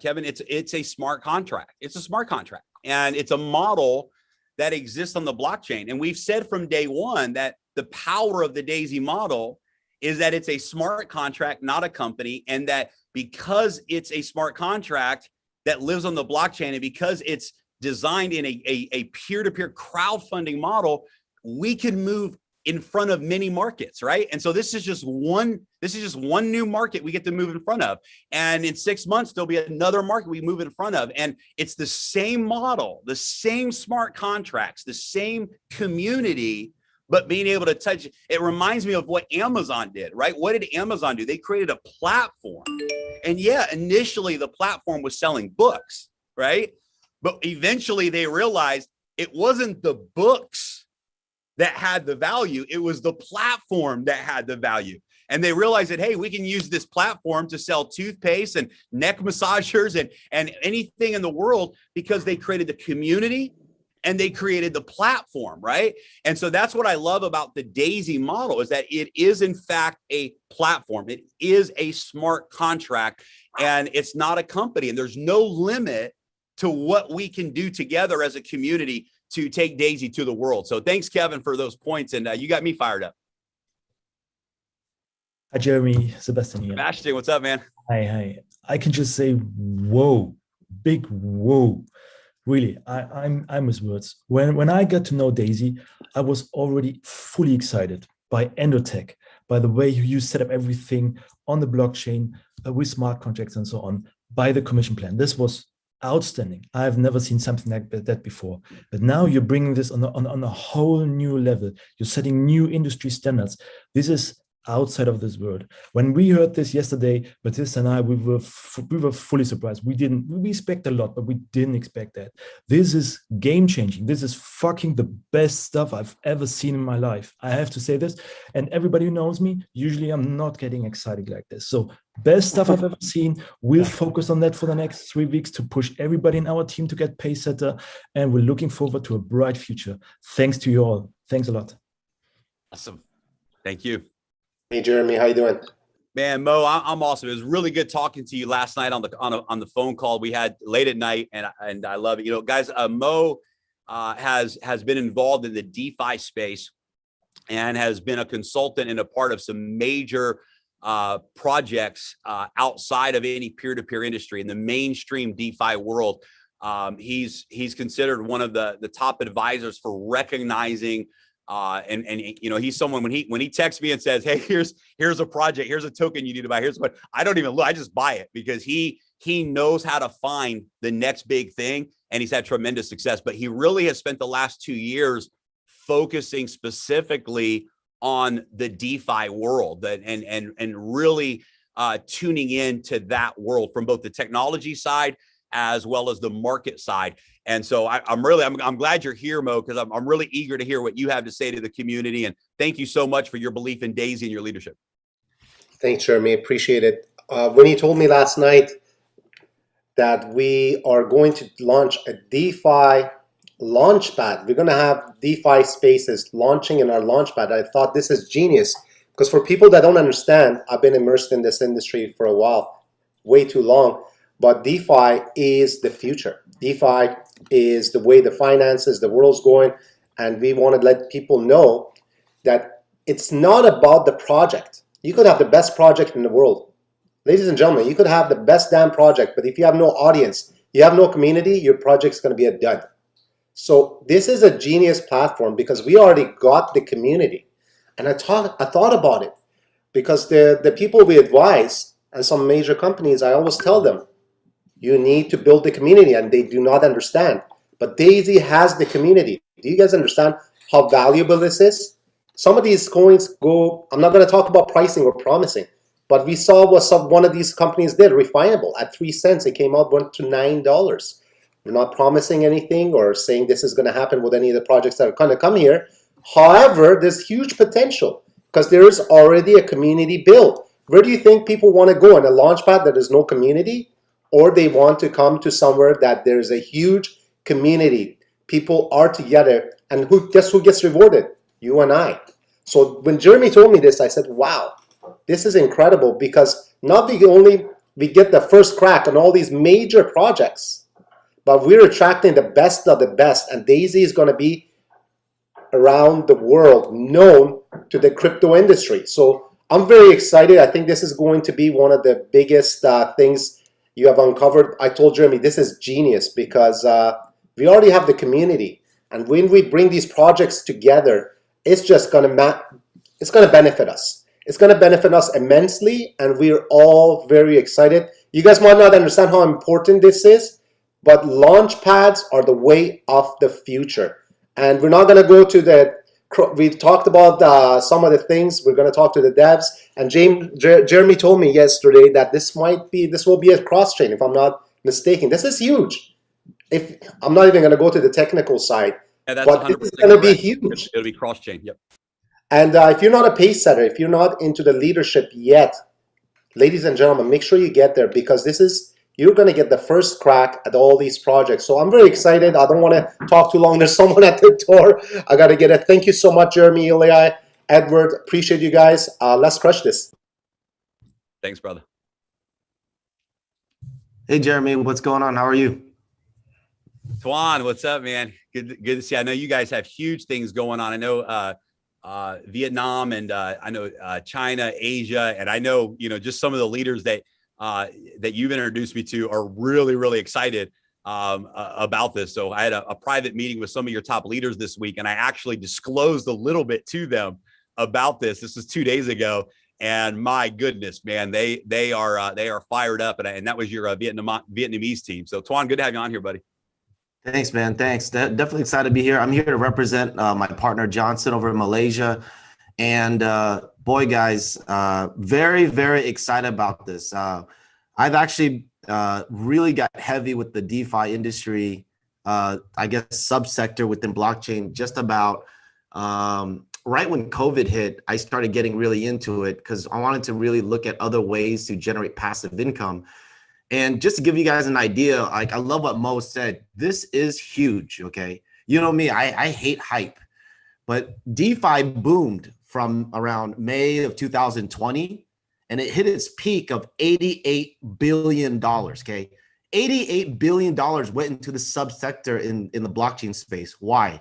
Kevin. It's a smart contract. It's a smart contract, and it's a model that exists on the blockchain. And we've said from day one that the power of the Daisy model is that it's a smart contract, not a company, and that because it's a smart contract that lives on the blockchain, and because it's designed in a peer-to-peer crowdfunding model, we can move in front of many markets, right? And so this is just one new market we get to move in front of. And in 6 months, there'll be another market we move in front of. And it's the same model, the same smart contracts, the same community, but being able to touch it. It reminds me of what Amazon did, right? What did Amazon do? They created a platform. And yeah, initially the platform was selling books, right? But eventually they realized it wasn't the books that had the value, it was the platform that had the value. And they realized that, hey, we can use this platform to sell toothpaste and neck massagers and anything in the world, because they created the community and they created the platform, right? And so that's what I love about the Daisy model, is that it is in fact a platform. It is a smart contract, and it's not a company, and there's no limit to what we can do together as a community to take Daisy to the world. So thanks, Kevin, for those points. And you got me fired up. Hi, Jeremy. Sebastian here. Sebastian, what's up, man? Hi. I can just say, whoa, big whoa. Really, I'm with words. When I got to know Daisy, I was already fully excited by Endotech, by the way you set up everything on the blockchain with smart contracts and so on, by the commission plan. This was outstanding. I've never seen something like that before. But now you're bringing this on a whole new level. You're setting new industry standards. This is outside of this world. When we heard this yesterday, Batista and I, we were fully surprised. We expect a lot, but we didn't expect that. This is game changing. This is fucking the best stuff I've ever seen in my life. I have to say this. And everybody who knows me, usually I'm not getting excited like this. So best stuff I've ever seen. We'll focus on that for the next 3 weeks to push everybody in our team to get Paysetter. And we're looking forward to a bright future. Thanks to you all. Thanks a lot. Awesome. Thank you. Hey, Jeremy, how you doing? Man, Mo, I'm awesome. It was really good talking to you last night on the phone call we had late at night, and I love it. You know, guys, Mo has been involved in the DeFi space and has been a consultant and a part of some major projects outside of any peer-to-peer industry in the mainstream DeFi world. He's considered one of the top advisors for recognizing. And you know, he's someone when he texts me and says, hey, here's a project, here's a token you need to buy, here's what, I don't even look, I just buy it, because he knows how to find the next big thing, and he's had tremendous success. But he really has spent the last 2 years focusing specifically on the DeFi world and really tuning into that world from both the technology side as well as the market side. And so I'm glad you're here, Mo, because I'm really eager to hear what you have to say to the community. And thank you so much for your belief in Daisy and your leadership. Thanks, Jeremy. Appreciate it. When he told me last night that we are going to launch a DeFi launchpad, we're going to have DeFi spaces launching in our launchpad, I thought this is genius. Because for people that don't understand, I've been immersed in this industry for a while, way too long. But DeFi is the future. DeFi is the way the finances, the world's going. And we want to let people know that it's not about the project. You could have the best project in the world. Ladies and gentlemen, you could have the best damn project, but if you have no audience, you have no community, your project's going to be a dud. So this is a genius platform because we already got the community. And I thought about it because the people we advise and some major companies, I always tell them, you need to build the community, and they do not understand. But Daisy has the community. Do you guys understand how valuable this is? Some of these coins go, I'm not going to talk about pricing or promising, but we saw what one of these companies did, Refinable. At 3 cents, it came out, went to $9. We're not promising anything or saying this is going to happen with any of the projects that are going to come here. However, there's huge potential because there is already a community built. Where do you think people want to go? In a launchpad that there's no community? Or they want to come to somewhere that there's a huge community. People are together, and guess who gets rewarded? You and I. So when Jeremy told me this, I said, wow, this is incredible because not only we get the first crack on all these major projects, but we're attracting the best of the best, and Daisy is going to be around the world known to the crypto industry. So I'm very excited. I think this is going to be one of the biggest things you have uncovered. I told Jeremy this is genius because we already have the community, and when we bring these projects together, it's just going to benefit us. It's going to benefit us immensely, and we're all very excited. You guys might not understand how important this is, but launch pads are the way of the future. And we're not going to go to the. We've talked about some of the things. We're going to talk to the devs. And Jeremy told me yesterday that this will be a cross chain, if I'm not mistaken. This is huge. If I'm not even going to go to the technical side, Yeah, but this is going to be huge. It'll be cross chain. Yep. And if you're not a pace setter, if you're not into the leadership yet, ladies and gentlemen, make sure you get there because you're going to get the first crack at all these projects. So I'm very excited. I don't want to talk too long. There's someone at the door. I got to get it. Thank you so much, Jeremy, Ilya, Edward. Appreciate you guys. Let's crush this. Thanks, brother. Hey, Jeremy, what's going on? How are you? Tuan, what's up, man? Good to see you. I know you guys have huge things going on. I know Vietnam and I know China, Asia, and I know, just some of the leaders that you've introduced me to are really, really excited about this. So I had a private meeting with some of your top leaders this week, and I actually disclosed a little bit to them about this. This was 2 days ago, and my goodness, man, they are fired up, and that was your Vietnamese team. So Tuan, good to have you on here, buddy. Thanks, man. Thanks. Definitely excited to be here. I'm here to represent my partner Johnson over in Malaysia, and boy, guys, very, very excited about this. I've actually really got heavy with the DeFi industry, I guess subsector within blockchain, just about right when COVID hit. I started getting really into it because I wanted to really look at other ways to generate passive income. And just to give you guys an idea, I love what Mo said. This is huge, okay? You know me, I hate hype, but DeFi boomed from around May of 2020, and it hit its peak of $88 billion, okay? $88 billion went into the subsector in the blockchain space. Why?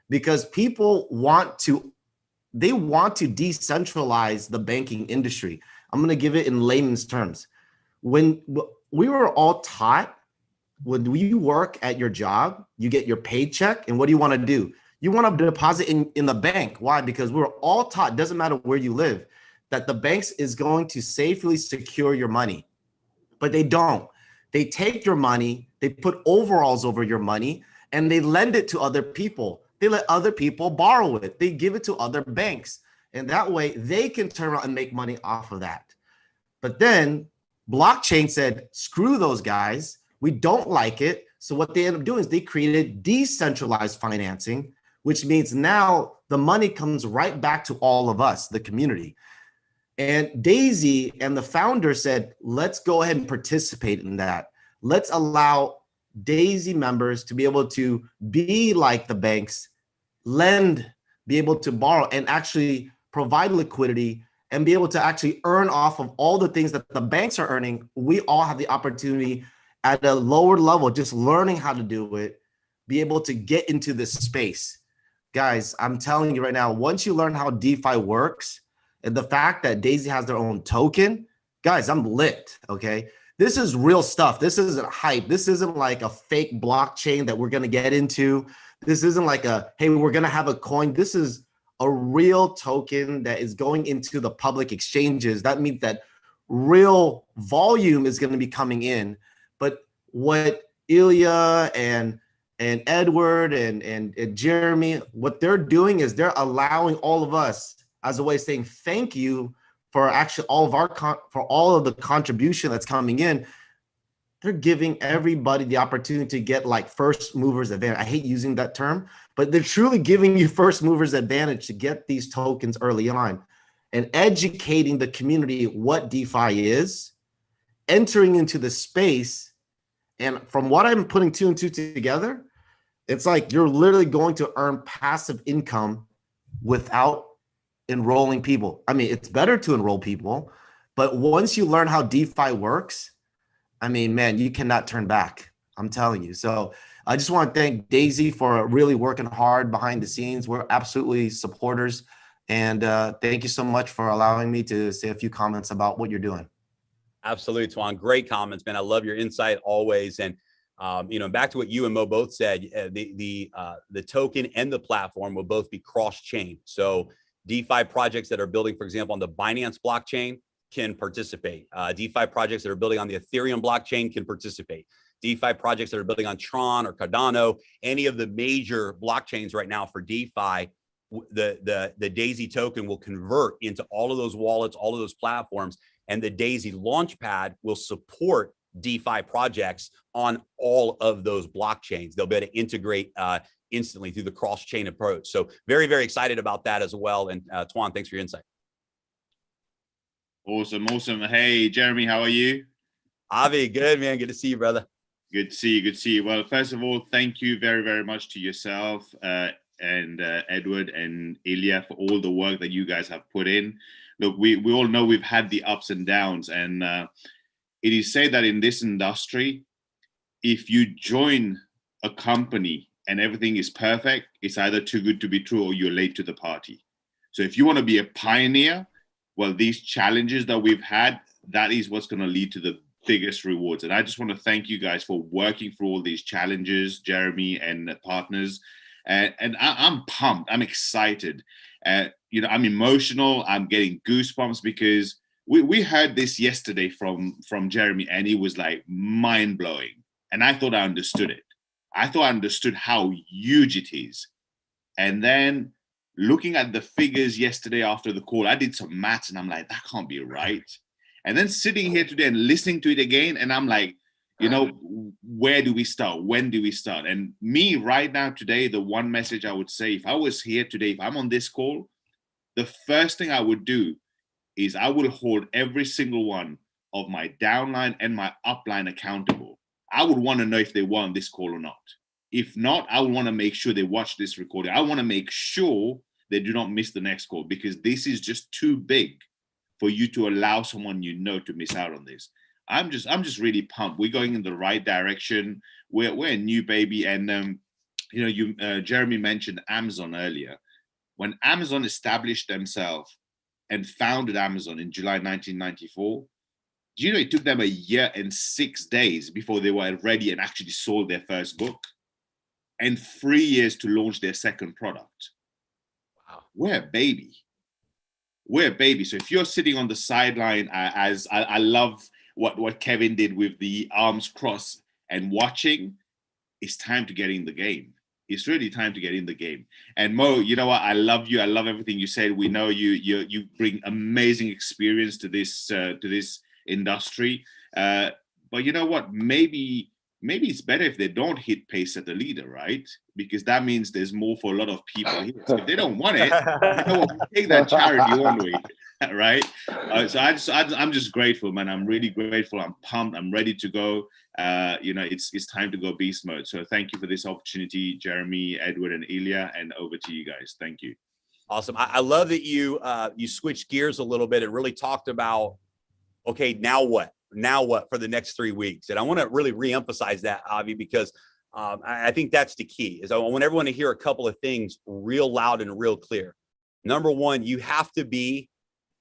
Because people want to decentralize the banking industry. I'm gonna give it in layman's terms. When we were all taught, when you work at your job, you get your paycheck, and what do you want to do? You want to deposit in the bank. Why? Because we're all taught, doesn't matter where you live, that the banks is going to safely secure your money. But they don't. They take your money, they put overalls over your money, and they lend it to other people. They let other people borrow it. They give it to other banks. And that way they can turn around and make money off of that. But then blockchain said, screw those guys. We don't like it. So what they end up doing is they created decentralized financing, which means now the money comes right back to all of us, the community. And Daisy and the founder said, let's go ahead and participate in that. Let's allow Daisy members to be able to be like the banks, lend, be able to borrow, and actually provide liquidity and be able to actually earn off of all the things that the banks are earning. We all have the opportunity at a lower level, just learning how to do it, be able to get into this space. Guys, I'm telling you right now, once you learn how DeFi works And the fact that Daisy has their own token, guys, I'm lit. Okay. This is real stuff. This isn't hype. This isn't like a fake blockchain that we're going to get into. This isn't like a, hey, we're going to have a coin. This is a real token that is going into the public exchanges. That means that real volume is going to be coming in. But what Ilya and Edward and Jeremy, what they're doing is they're allowing all of us as a way of saying thank you for actually all of our for all of the contribution that's coming in. They're giving everybody the opportunity to get like first movers advantage. I hate using that term, but they're truly giving you first movers advantage to get these tokens early on and educating the community what DeFi is, entering into the space. And from what I'm putting two and two together, it's like you're literally going to earn passive income without enrolling people. I mean, it's better to enroll people, but once you learn how DeFi works, I mean, man, you cannot turn back. I'm telling you. So I just want to thank Daisy for really working hard behind the scenes. We're absolutely supporters. And thank you so much for allowing me to say a few comments about what you're doing. Absolutely, Tuan. Great comments, man. I love your insight always. And you know, back to what you and Mo both said, the token and the platform will both be cross-chain. So DeFi projects that are building, for example, on the Binance blockchain can participate. DeFi projects that are building on the Ethereum blockchain can participate. DeFi projects that are building on Tron or Cardano, any of the major blockchains right now for DeFi, the Daisy token will convert into all of those wallets, all of those platforms, and the Daisy Launchpad will support DeFi projects on all of those blockchains. They'll be able to integrate instantly through the cross-chain approach. So very, very excited about that as well. And Tuan, thanks for your insight. Awesome. Awesome. Hey, Jeremy, how are you? Avi, good, man. Good to see you, brother. Good to see you. Good to see you. Well, first of all, thank you very, very much to yourself and Edward and Ilya for all the work that you guys have put in. Look, we all know we've had the ups and downs, and it is said that in this industry, if you join a company and everything is perfect, it's either too good to be true or you're late to the party. So if you want to be a pioneer, well, these challenges that we've had, that is what's going to lead to the biggest rewards. And I just want to thank you guys for working through all these challenges, Jeremy and partners. And I'm pumped. I'm excited. You know, I'm emotional. I'm getting goosebumps because we heard this yesterday from Jeremy, and it was like mind blowing. And I thought I understood it. I thought I understood how huge it is. And then looking at the figures yesterday after the call, I did some maths and I'm like, that can't be right. And then sitting here today and listening to it again, and I'm like, you know, where do we start? When do we start? And me right now today, the one message I would say, if I was here today, if I'm on this call, the first thing I would do is I will hold every single one of my downline and my upline accountable. I would want to know if they were on this call or not. If not, I would want to make sure they watch this recording. I want to make sure they do not miss the next call, because this is just too big for you to allow someone you know to miss out on this. I'm just really pumped. We're going in the right direction. We're a new baby. And you know, Jeremy mentioned Amazon earlier. When Amazon established themselves and founded Amazon in July 1994, do you know it took them 1 year and 6 days before they were ready and actually sold their first book, and 3 years to launch their second product? Wow. We're a baby. We're a baby. So if you're sitting on the sideline, as I love what Kevin did with the arms crossed and watching, it's time to get in the game. It's really time to get in the game. And Mo, you know what? I love you. I love everything you said. We know you bring amazing experience to this industry. But you know what? Maybe it's better if they don't hit pace at the leader, right? Because that means there's more for a lot of people here. So if they don't want it, you know what? We take that charity, won't we? Right? So I'm just grateful, man. I'm really grateful. I'm pumped. I'm ready to go. You know, it's time to go beast mode. So thank you for this opportunity, Jeremy, Edward, and Ilya, and over to you guys. Thank you. Awesome. I love that you switched gears a little bit and really talked about, okay, now what? Now what for the next 3 weeks? And I want to really reemphasize that, Avi, because I think that's the key. Is I want everyone to hear a couple of things real loud and real clear. Number one, you have to be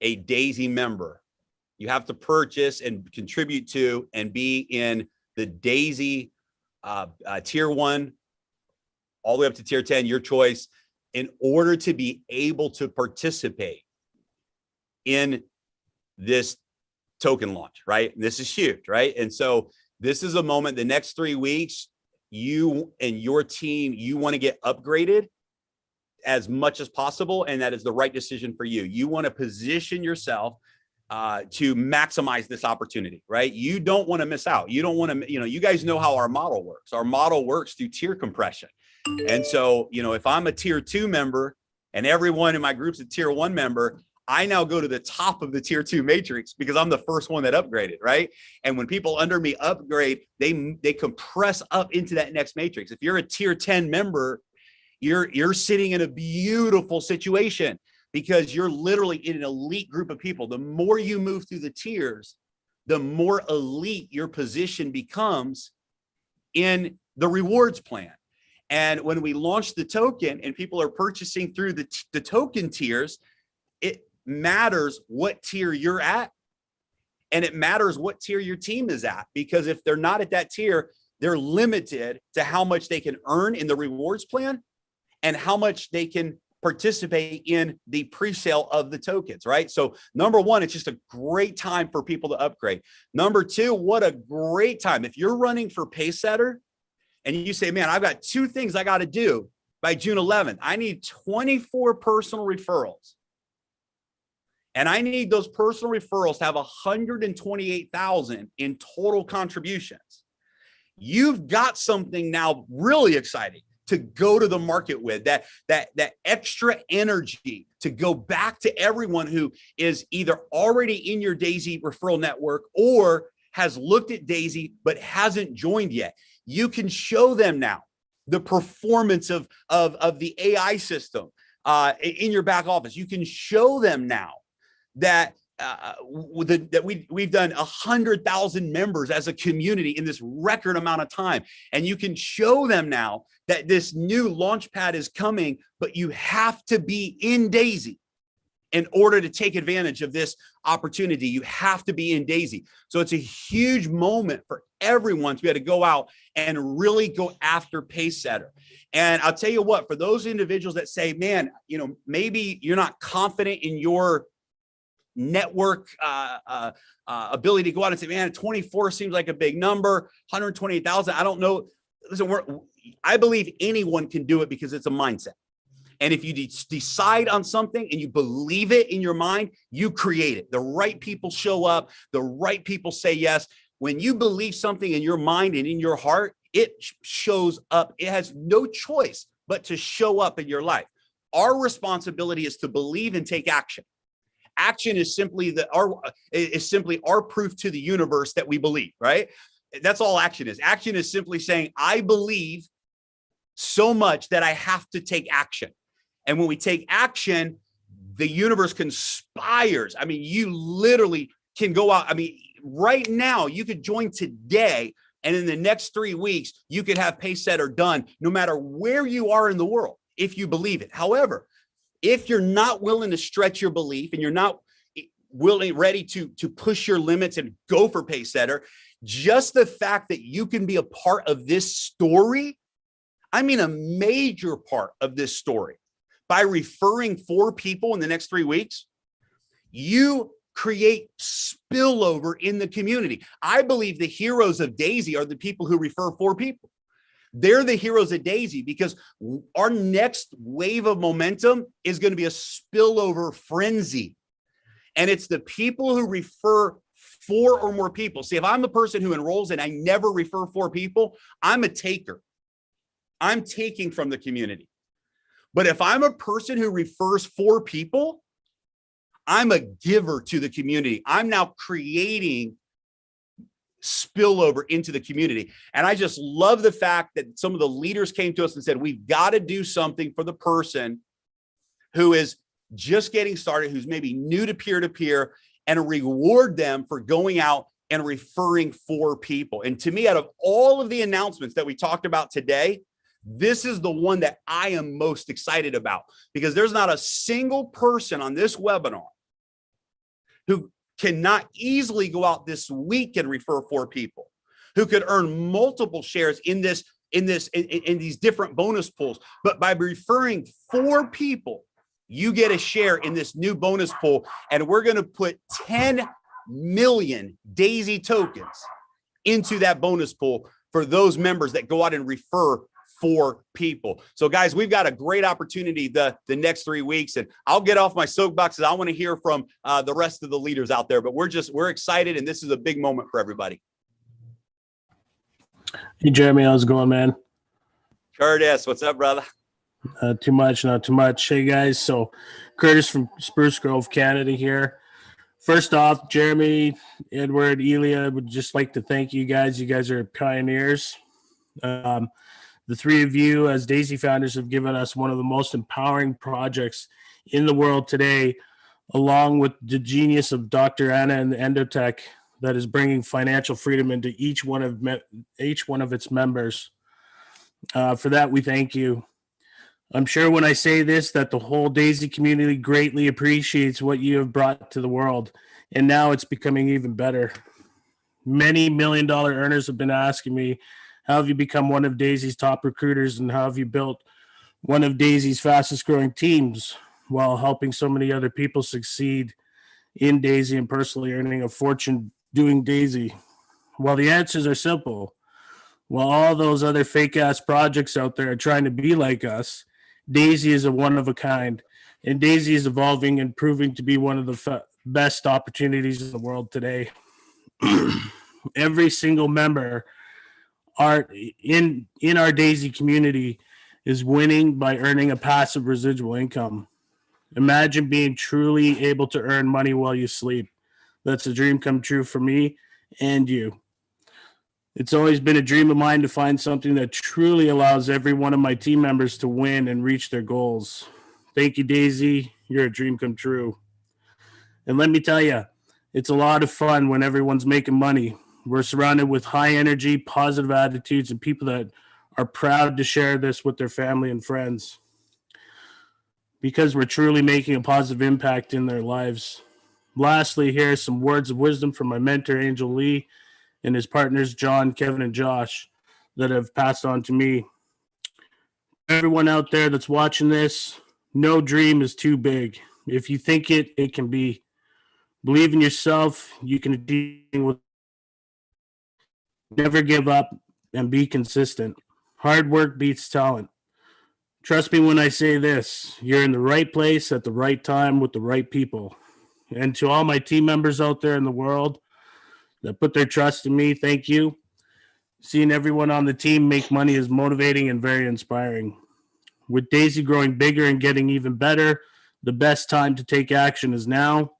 a Daisy member. You have to purchase and contribute to and be in the Daisy tier 1 all the way up to tier 10, your choice, in order to be able to participate in this token launch, right? This is huge, right? And so this is a moment, the next 3 weeks, you and your team, you want to get upgraded as much as possible. And that is the right decision for you. You want to position yourself to maximize this opportunity, right? You don't want to miss out. You don't want to, you guys know how our model works. Our model works through tier compression. And so, if I'm a tier 2 member and everyone in my group's a tier 1 member, I now go to the top of the tier 2 matrix because I'm the first one that upgraded, right? And when people under me upgrade, they compress up into that next matrix. If you're a tier 10 member, you're sitting in a beautiful situation because you're literally in an elite group of people. The more you move through the tiers, the more elite your position becomes in the rewards plan. And when we launch the token and people are purchasing through the token tiers, it matters what tier you're at, and it matters what tier your team is at, because if they're not at that tier, they're limited to how much they can earn in the rewards plan and how much they can participate in the pre-sale of the tokens, right? So number one, it's just a great time for people to upgrade. Number two, what a great time. If you're running for Pacesetter and you say, man, I've got 2 things I got to do by June 11th. I need 24 personal referrals. And I need those personal referrals to have 128,000 in total contributions. You've got something now really exciting to go to the market with, that extra energy to go back to everyone who is either already in your Daisy referral network or has looked at Daisy but hasn't joined yet. You can show them now the performance of the AI system in your back office. You can show them now that we've done 100,000 members as a community in this record amount of time. And you can show them now that this new launchpad is coming, but you have to be in Daisy in order to take advantage of this opportunity. You have to be in Daisy. So it's a huge moment for everyone to be able to go out and really go after Pacesetter. And I'll tell you what, for those individuals that say, man, maybe you're not confident in your network ability to go out and say, man, 24 seems like a big number, 128,000. I don't know. Listen, I believe anyone can do it because it's a mindset. And if you decide on something and you believe it in your mind, you create it. The right people show up. The right people say yes. When you believe something in your mind and in your heart, it shows up. It has no choice but to show up in your life. Our responsibility is to believe and take action. Action is simply our proof to the universe that we believe, right? That's all action is. Action is simply saying, I believe so much that I have to take action. And when we take action, the universe conspires. I mean, you literally can go out. I mean, right now, you could join today, and in the next 3 weeks, you could have Pacesetter done no matter where you are in the world, if you believe it. However, if you're not willing to stretch your belief and you're not ready to push your limits and go for Pacesetter, just the fact that you can be a part of this story, I mean, a major part of this story, by referring 4 people in the next 3 weeks, you create spillover in the community. I believe the heroes of Daisy are the people who refer 4 people. They're the heroes of Daisy because our next wave of momentum is going to be a spillover frenzy. And it's the people who refer 4 or more people. See, if I'm the person who enrolls and I never refer 4 people, I'm a taker. I'm taking from the community. But if I'm a person who refers 4 people, I'm a giver to the community. I'm now creating spillover into the community. And I just love the fact that some of the leaders came to us and said, we've got to do something for the person who is just getting started, who's maybe new to peer-to-peer, and reward them for going out and referring 4 people. And to me, out of all of the announcements that we talked about today, this is the one that I am most excited about, because there's not a single person on this webinar who cannot easily go out this week and refer 4 people, who could earn multiple shares in these different bonus pools. But by referring 4 people, you get a share in this new bonus pool. And we're going to put 10 million Daisy tokens into that bonus pool for those members that go out and refer 4 people. So guys, we've got a great opportunity the next 3 weeks, and I'll get off my soapboxes. I want to hear from the rest of the leaders out there, but we're excited, and this is a big moment for everybody. Hey, Jeremy, how's it going, man? Curtis, what's up, brother? Not too much. Hey, guys. So Curtis from Spruce Grove, Canada here. First off, Jeremy, Edward, Elia, would just like to thank you guys. You guys are pioneers. The 3 of you as Daisy founders have given us one of the most empowering projects in the world today, along with the genius of Dr. Anna and the Endotech that is bringing financial freedom into each one of its members. For that, we thank you. I'm sure when I say this that the whole Daisy community greatly appreciates what you have brought to the world, and now it's becoming even better. Many million-dollar earners have been asking me, how have you become one of Daisy's top recruiters, and how have you built one of Daisy's fastest growing teams while helping so many other people succeed in Daisy and personally earning a fortune doing Daisy? Well, the answers are simple. While all those other fake ass projects out there are trying to be like us, Daisy is a one of a kind, and Daisy is evolving and proving to be one of the best opportunities in the world today. Every single member in our Daisy community is winning by earning a passive residual income. Imagine being truly able to earn money while you sleep. That's a dream come true for me and you. It's always been a dream of mine to find something that truly allows every one of my team members to win and reach their goals. Thank you, Daisy. You're a dream come true. And let me tell you, it's a lot of fun when everyone's making money. We're surrounded with high energy, positive attitudes, and people that are proud to share this with their family and friends because we're truly making a positive impact in their lives. Lastly, here are some words of wisdom from my mentor, Angel Lee, and his partners, John, Kevin, and Josh, that have passed on to me. Everyone out there that's watching this, no dream is too big. If you think it, it can be. Believe in yourself. You can achieve. Never give up and be consistent. Hard work beats talent. Trust me when I say this. You're in the right place at the right time with the right people. And to all my team members out there in the world that put their trust in me, thank you. Seeing everyone on the team make money is motivating and very inspiring. With Daisy growing bigger and getting even better, the best time to take action is now.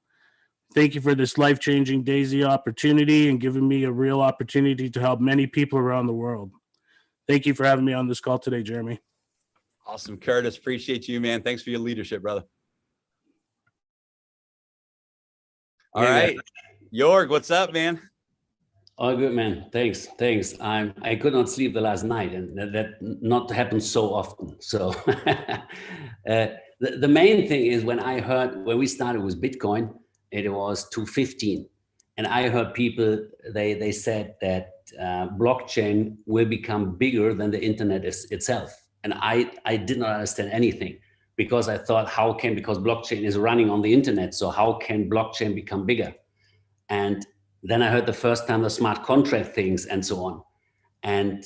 Thank you for this life-changing Daisy opportunity and giving me a real opportunity to help many people around the world. Thank you for having me on this call today, Jeremy. Awesome, Curtis. Appreciate you, man. Thanks for your leadership, brother. All right. Jorg, what's up, man? All good, man. Thanks. I could not sleep the last night, and that not happens so often. So the main thing is when we started with Bitcoin, it was 215, and I heard people they said that blockchain will become bigger than the internet itself, and I did not understand anything because I thought because blockchain is running on the internet, so how can blockchain become bigger? And then I heard the first time the smart contract things and so on. And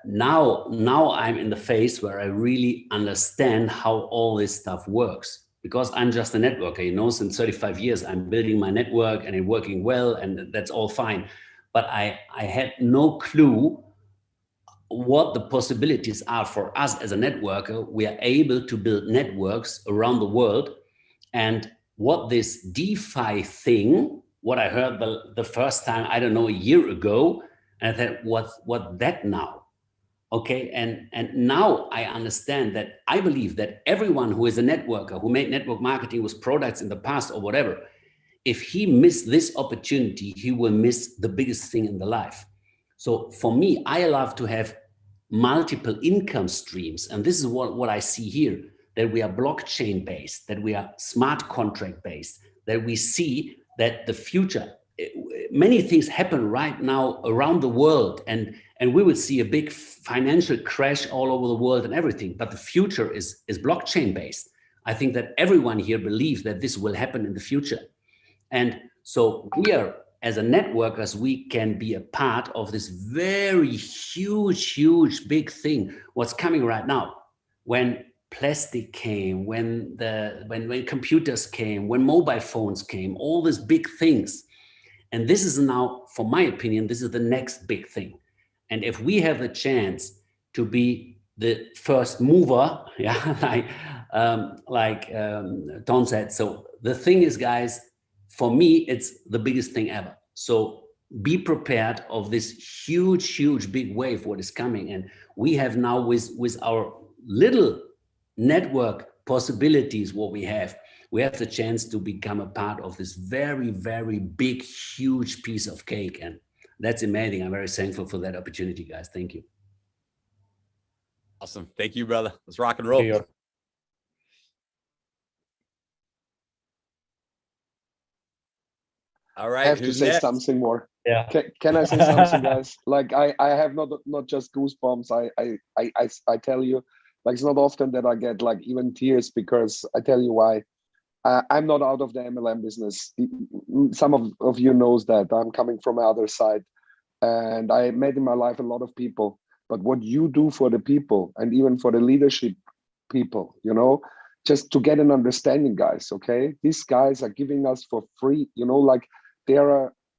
now I'm in the phase where I really understand how all this stuff works, because I'm just a networker, since 35 years, I'm building my network and it's working well, and that's all fine. But I had no clue what the possibilities are for us as a networker. We are able to build networks around the world. And what this DeFi thing, what I heard the first time, I don't know, a year ago, and I thought, what that now? Okay, and now I understand that I believe that everyone who is a networker, who made network marketing with products in the past or whatever, if he missed this opportunity, he will miss the biggest thing in the life. So for me, I love to have multiple income streams. And this is what I see here, that we are blockchain based, that we are smart contract based, that we see that the future, many things happen right now around the world, and we will see a big financial crash all over the world and everything, but the future is blockchain based. I think that everyone here believes that this will happen in the future. And so we are, as a networkers, we can be a part of this very huge big thing what's coming right now. When plastic came, when computers came, when mobile phones came, all these big things. And this is now, for my opinion, this is the next big thing. And if we have the chance to be the first mover, yeah, like Tom said. So the thing is, guys, for me, it's the biggest thing ever. So be prepared of this huge big wave what is coming. And we have now with our little network possibilities what we have the chance to become a part of this very big huge piece of cake, and that's amazing. I'm very thankful for that opportunity, guys. Thank you. Awesome. Thank you, brother. Let's rock and roll. All right. I have to say next? something more. Yeah. Can I say something, guys? Like I have not just goosebumps. I tell you, like it's not often that I get like even tears, because I tell you why. I'm not out of the MLM business. Some of you knows that I'm coming from the other side, and I met in my life a lot of people. But what you do for the people, and even for the leadership people, you know, just to get an understanding, guys. Okay, these guys are giving us for free. You know, like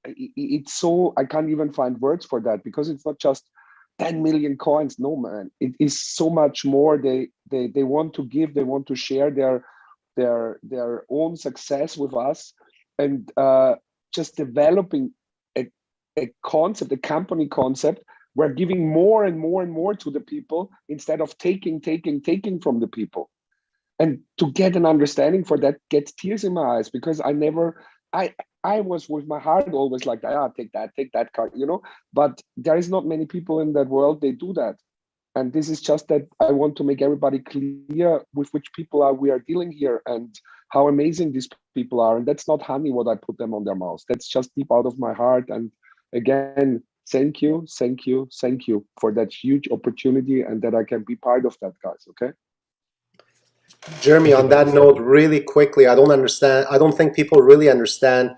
it's so, I can't even find words for that, because it's not just 10 million coins. No, man, it is so much more. They want to give, they want to share their own success with us, and just developing a concept, a company concept. We're giving more and more to the people, instead of taking from the people. And to get an understanding for that gets tears in my eyes, because I was with my heart always like, take that card, you know. But there is not many people in that world, they do that. And this is just that I want to make everybody clear with which people we are dealing here, and how amazing these people are. And that's not honey what I put them on their mouths. That's just deep out of my heart. And again, thank you for that huge opportunity, and that I can be part of that, guys. Okay. Jeremy, on that note, really quickly, I don't think people really understand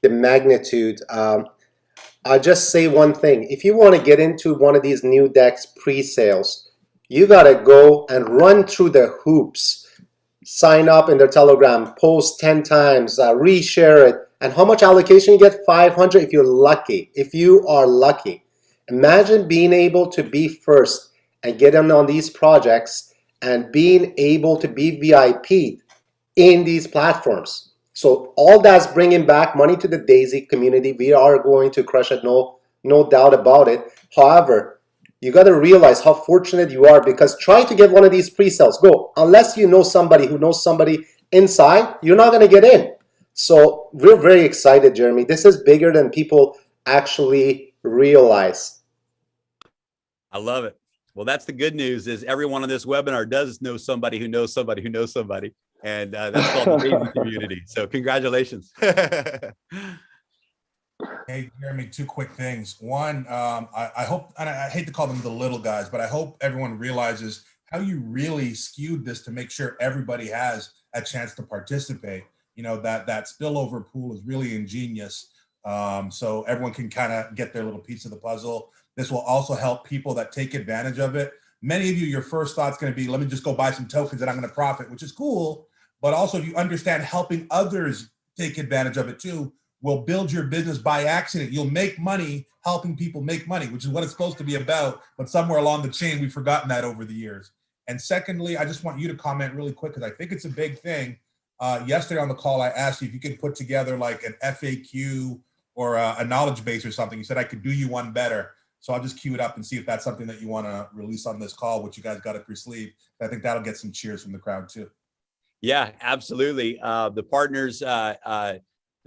the magnitude. I'll just say one thing. If you want to get into one of these new decks pre-sales, you got to go and run through the hoops. Sign up in their Telegram, post 10 times, reshare it. And how much allocation you get? 500 if you're lucky. If you are lucky. Imagine being able to be first and get in on these projects, and being able to be VIP in these platforms. So all that's bringing back money to the Daisy community. We are going to crush it, no doubt about it. However, you got to realize how fortunate you are, because try to get one of these pre-sales. Go. Unless you know somebody who knows somebody inside, you're not going to get in. So we're very excited, Jeremy. This is bigger than people actually realize. I love it. Well, that's the good news, is everyone on this webinar does know somebody who knows somebody who knows somebody. And that's called the Daisy community. So congratulations. Hey, Jeremy, two quick things. One, I hope, and I hate to call them the little guys, but I hope everyone realizes how you really skewed this to make sure everybody has a chance to participate. You know, that spillover pool is really ingenious. So everyone can kind of get their little piece of the puzzle. This will also help people that take advantage of it. Many of you, your first thought's going to be, let me just go buy some tokens and I'm going to profit, which is cool. But also, if you understand helping others take advantage of it too, will build your business by accident. You'll make money helping people make money, which is what it's supposed to be about. But somewhere along the chain, we've forgotten that over the years. And secondly, I just want you to comment really quick, because I think it's a big thing. Yesterday on the call, I asked you if you could put together like an FAQ or a knowledge base or something. You said I could do you one better. So I'll just queue it up and see if that's something that you want to release on this call, which you guys got up your sleeve. I think that'll get some cheers from the crowd too. Yeah, absolutely. The partners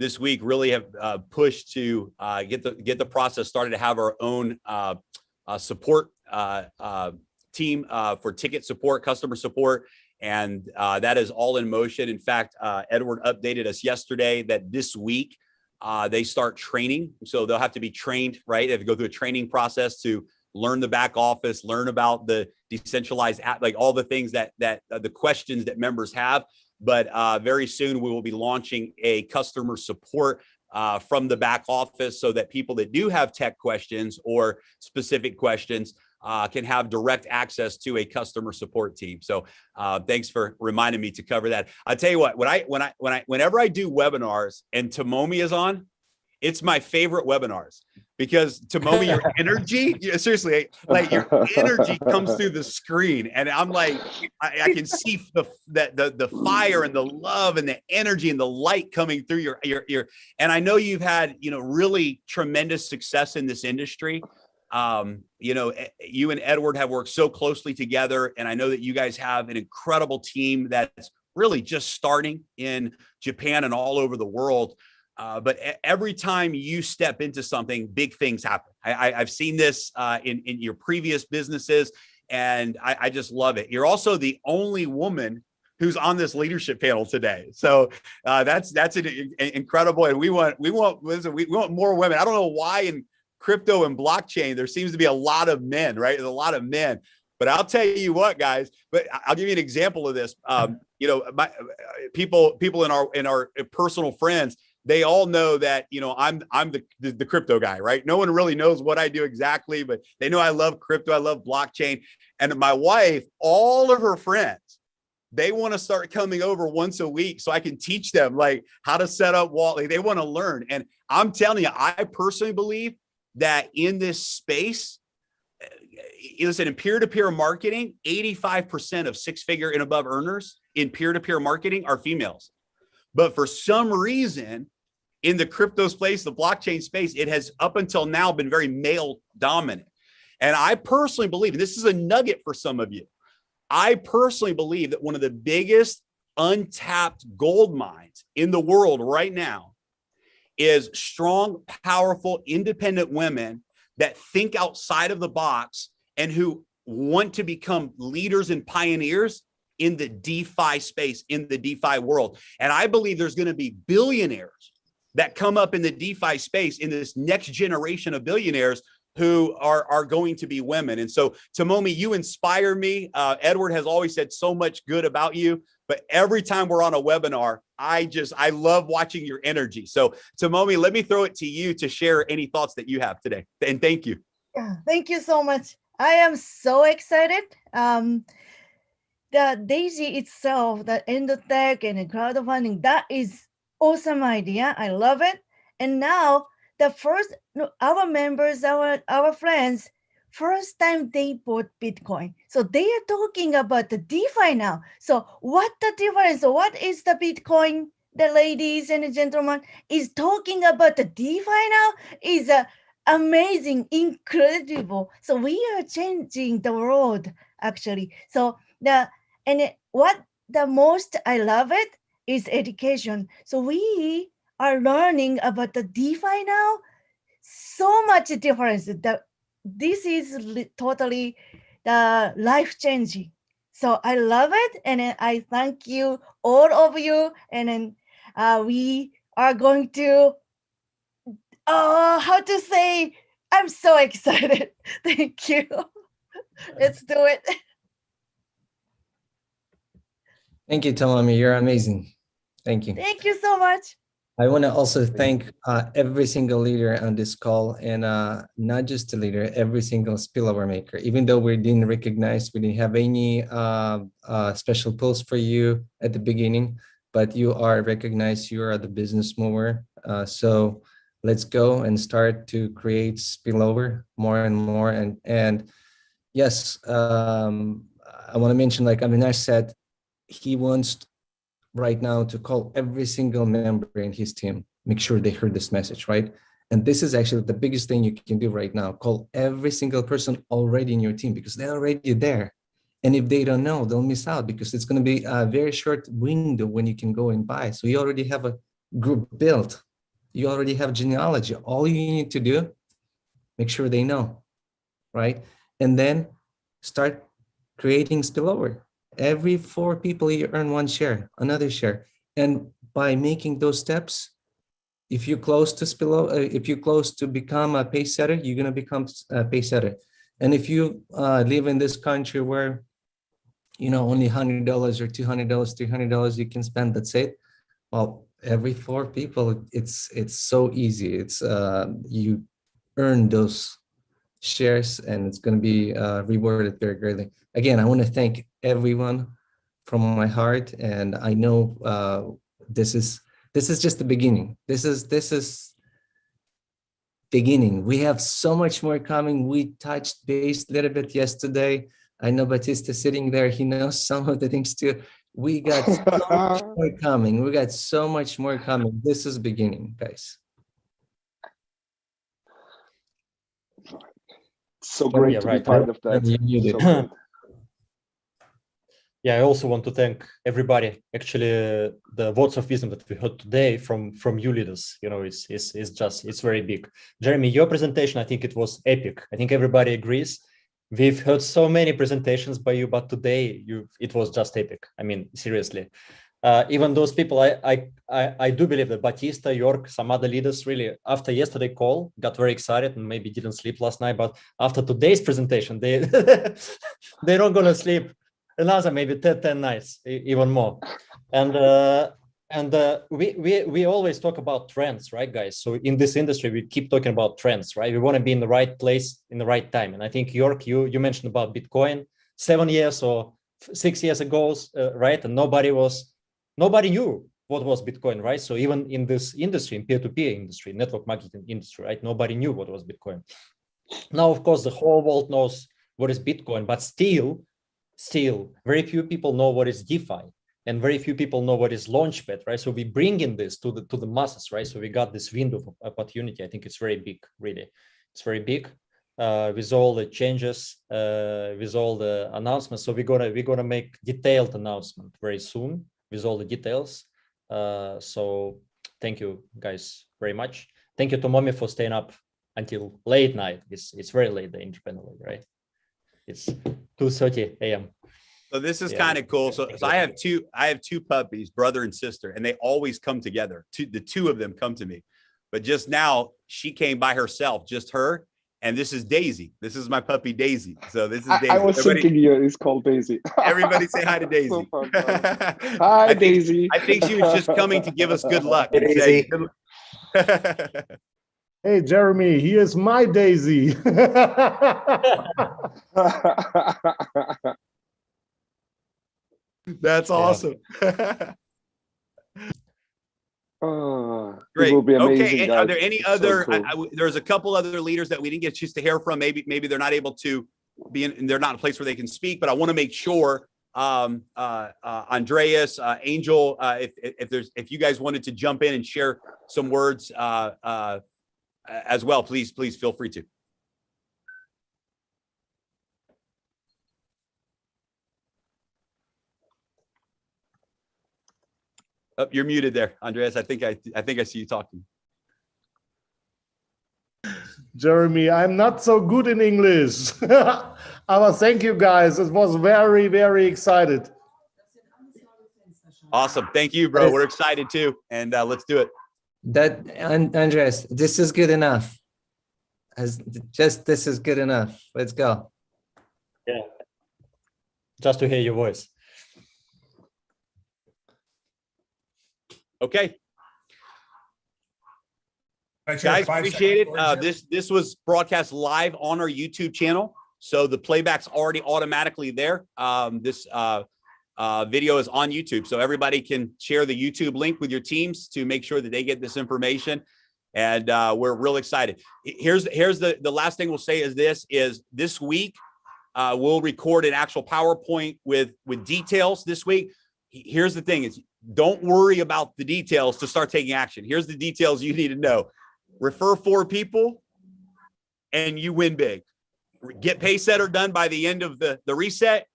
this week really have pushed to get the process started, to have our own support team for ticket support, customer support. And that is all in motion. In fact, Edward updated us yesterday that this week they start training. So they'll have to be trained, right? They have to go through a training process to learn the back office, learn about the decentralized app, like all the things that the questions that members have. But very soon we will be launching a customer support from the back office so that people that do have tech questions or specific questions can have direct access to a customer support team. So thanks for reminding me to cover that. I'll tell you what, whenever I do webinars and Tomomi is on, it's my favorite webinars because Tomomi, your energy, seriously, like your energy comes through the screen, and I'm like, I can see the fire and the love and the energy and the light coming through your. And I know you've had really tremendous success in this industry. You and Edward have worked so closely together, and I know that you guys have an incredible team that's really just starting in Japan and all over the world. But every time you step into something, big things happen. I've seen this in your previous businesses, and I just love it. You're also the only woman who's on this leadership panel today, so that's incredible. And we want more women. I don't know why in crypto and blockchain there seems to be a lot of men, right? There's a lot of men. But I'll tell you what, guys. But I'll give you an example of this. My people in our personal friends. They all know that, I'm the crypto guy, right? No one really knows what I do exactly, but they know I love crypto. I love blockchain. And my wife, all of her friends, they want to start coming over once a week so I can teach them like how to set up wallet. They want to learn. And I'm telling you, I personally believe that in this space, listen, in peer-to-peer marketing, 85% of six-figure and above earners in peer-to-peer marketing are females. But for some reason, in the crypto space, the blockchain space, it has up until now been very male dominant. And I personally believe, and this is a nugget for some of you, I personally believe that one of the biggest untapped gold mines in the world right now is strong, powerful, independent women that think outside of the box and who want to become leaders and pioneers in the DeFi space, in the DeFi world. And I believe there's going to be billionaires that come up in the DeFi space in this next generation of billionaires who are going to be women. And so, Tomomi, you inspire me. Edward has always said so much good about you, but every time we're on a webinar, I love watching your energy. So, Tomomi, let me throw it to you to share any thoughts that you have today. And thank you. Yeah, thank you so much. I am so excited. The Daisy itself, the Endotech and crowdfunding, that is awesome idea. I love it. And now our members, our friends, first time they bought Bitcoin. So they are talking about the DeFi now. So what the difference? What is the Bitcoin? The ladies and the gentlemen is talking about the DeFi now is amazing, incredible. So we are changing the world actually. So what the most I love it is education. So we are learning about the DeFi now. So much difference. This is totally the life changing. So I love it, and I thank you, all of you. And then we are going to, how to say, I'm so excited. Thank you. Let's do it. Thank you, Tomomi. You're amazing. Thank you. Thank you so much. I want to also thank every single leader on this call, and not just the leader, every single spillover maker. Even though we didn't recognize, we didn't have any special post for you at the beginning, but you are recognized, you are the business mover. So let's go and start to create spillover more and more. And yes, I want to mention, like Avinash said, he wants right now to call every single member in his team, make sure they heard this message, right? And this is actually the biggest thing you can do right now. Call every single person already in your team because they're already there. And if they don't know, they'll miss out because it's going to be a very short window when you can go and buy. So you already have a group built. You already have genealogy. All you need to do, make sure they know, right? And then start creating spillover. Every 4 people, you earn 1 share, another share. And by making those steps, if you're close to if you're close to become a pace setter, you're gonna become a pace setter. And if you live in this country where, you know, only $100 or $200, $300 you can spend, that's it. Well, every 4 people, it's so easy. It's you earn those shares, and it's going to be rewarded very greatly. Again, I want to thank everyone from my heart, and I know this is just the beginning. This is beginning. We have so much more coming. We touched base a little bit yesterday. I know Batista sitting there. He knows some of the things too. We got so much more coming. We got so much more coming. This is beginning, guys. So great to be part of that. So great. Yeah, I also want to thank everybody. Actually, the words of wisdom that we heard today from you leaders, you know, it's very big. Jeremy, your presentation, I think it was epic. I think everybody agrees. We've heard so many presentations by you, but today it was just epic. I mean, seriously. Even those people, I do believe that Batista, York, some other leaders really, after yesterday's call, got very excited and maybe didn't sleep last night. But after today's presentation, they're not going to sleep another maybe 10 nights, even more. And we always talk about trends, right, guys? So in this industry, we keep talking about trends, right? We want to be in the right place in the right time. And I think, York, you mentioned about Bitcoin 7 years or 6 years ago, right? And nobody knew what was Bitcoin, right? So even in this industry, in peer-to-peer industry, network marketing industry, right? Nobody knew what was Bitcoin. Now, of course, the whole world knows what is Bitcoin, but still, very few people know what is DeFi, and very few people know what is Launchpad, right? So we bring in this to the masses, right? So we got this window of opportunity. I think it's very big, really. It's very big with all the changes, with all the announcements. So we're gonna make detailed announcement very soon with all the details. So thank you guys very much. Thank you to Mommy for staying up until late night. It's very late there independently, right? It's 2:30 a.m. So this is kind of cool. So I have two puppies, brother and sister, and they always come together. The two of them come to me. But just now she came by herself, just her. And this is Daisy. This is my puppy Daisy. So this is Daisy. I was thinking here it's called Daisy. Everybody say hi to Daisy. So fun, hi, Daisy. I think she was just coming to give us good luck. Hey, Daisy. Hey, Jeremy, here's my Daisy. That's awesome. Great. It will be amazing, okay. And guys. are there any other? So cool. There's a couple other leaders that we didn't get a chance to hear from. Maybe they're not able to be in. They're not in a place where they can speak. But I want to make sure, Andreas, Angel, if you guys wanted to jump in and share some words as well, please feel free to. Oh, you're muted there, Andreas. I think I see you talking. Jeremy, I'm not so good in English. But thank you guys. It was very, very excited. Awesome. Thank you, bro. We're excited too. And let's do it. Andreas, this is good enough. This is good enough. Let's go. Yeah. Just to hear your voice. Okay. Guys, appreciate it. This was broadcast live on our YouTube channel. So the playback's already automatically there. This video is on YouTube. So everybody can share the YouTube link with your teams to make sure that they get this information. And we're real excited. Here's the last thing we'll say is this week, we'll record an actual PowerPoint with details this week. Here's the thing is, don't worry about the details to start taking action. Here's the details you need to know. Refer 4 people and you win big. Get Paysetter done by the end of the reset,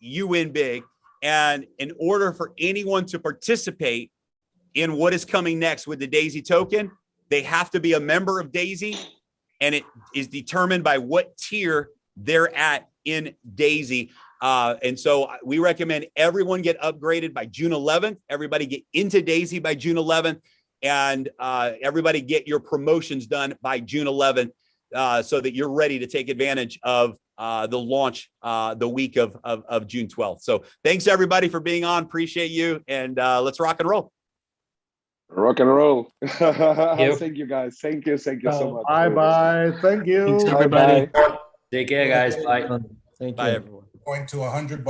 you win big. And in order for anyone to participate in what is coming next with the Daisy token, they have to be a member of Daisy, and it is determined by what tier they're at in Daisy. And so we recommend everyone get upgraded by June 11th. Everybody get into Daisy by June 11th. and everybody get your promotions done by June 11th so that you're ready to take advantage of the launch the week of June 12th. So thanks everybody for being on. Appreciate you, and let's rock and roll. Rock and roll. Thank you guys. Thank you so much. Bye bye. Thank you. Thanks, everybody. Bye. Take care, guys. Bye. Thank Bye, you. everyone. Going to $100.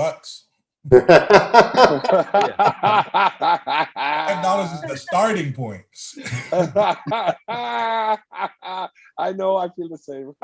$5 is the starting point. I know. I feel the same.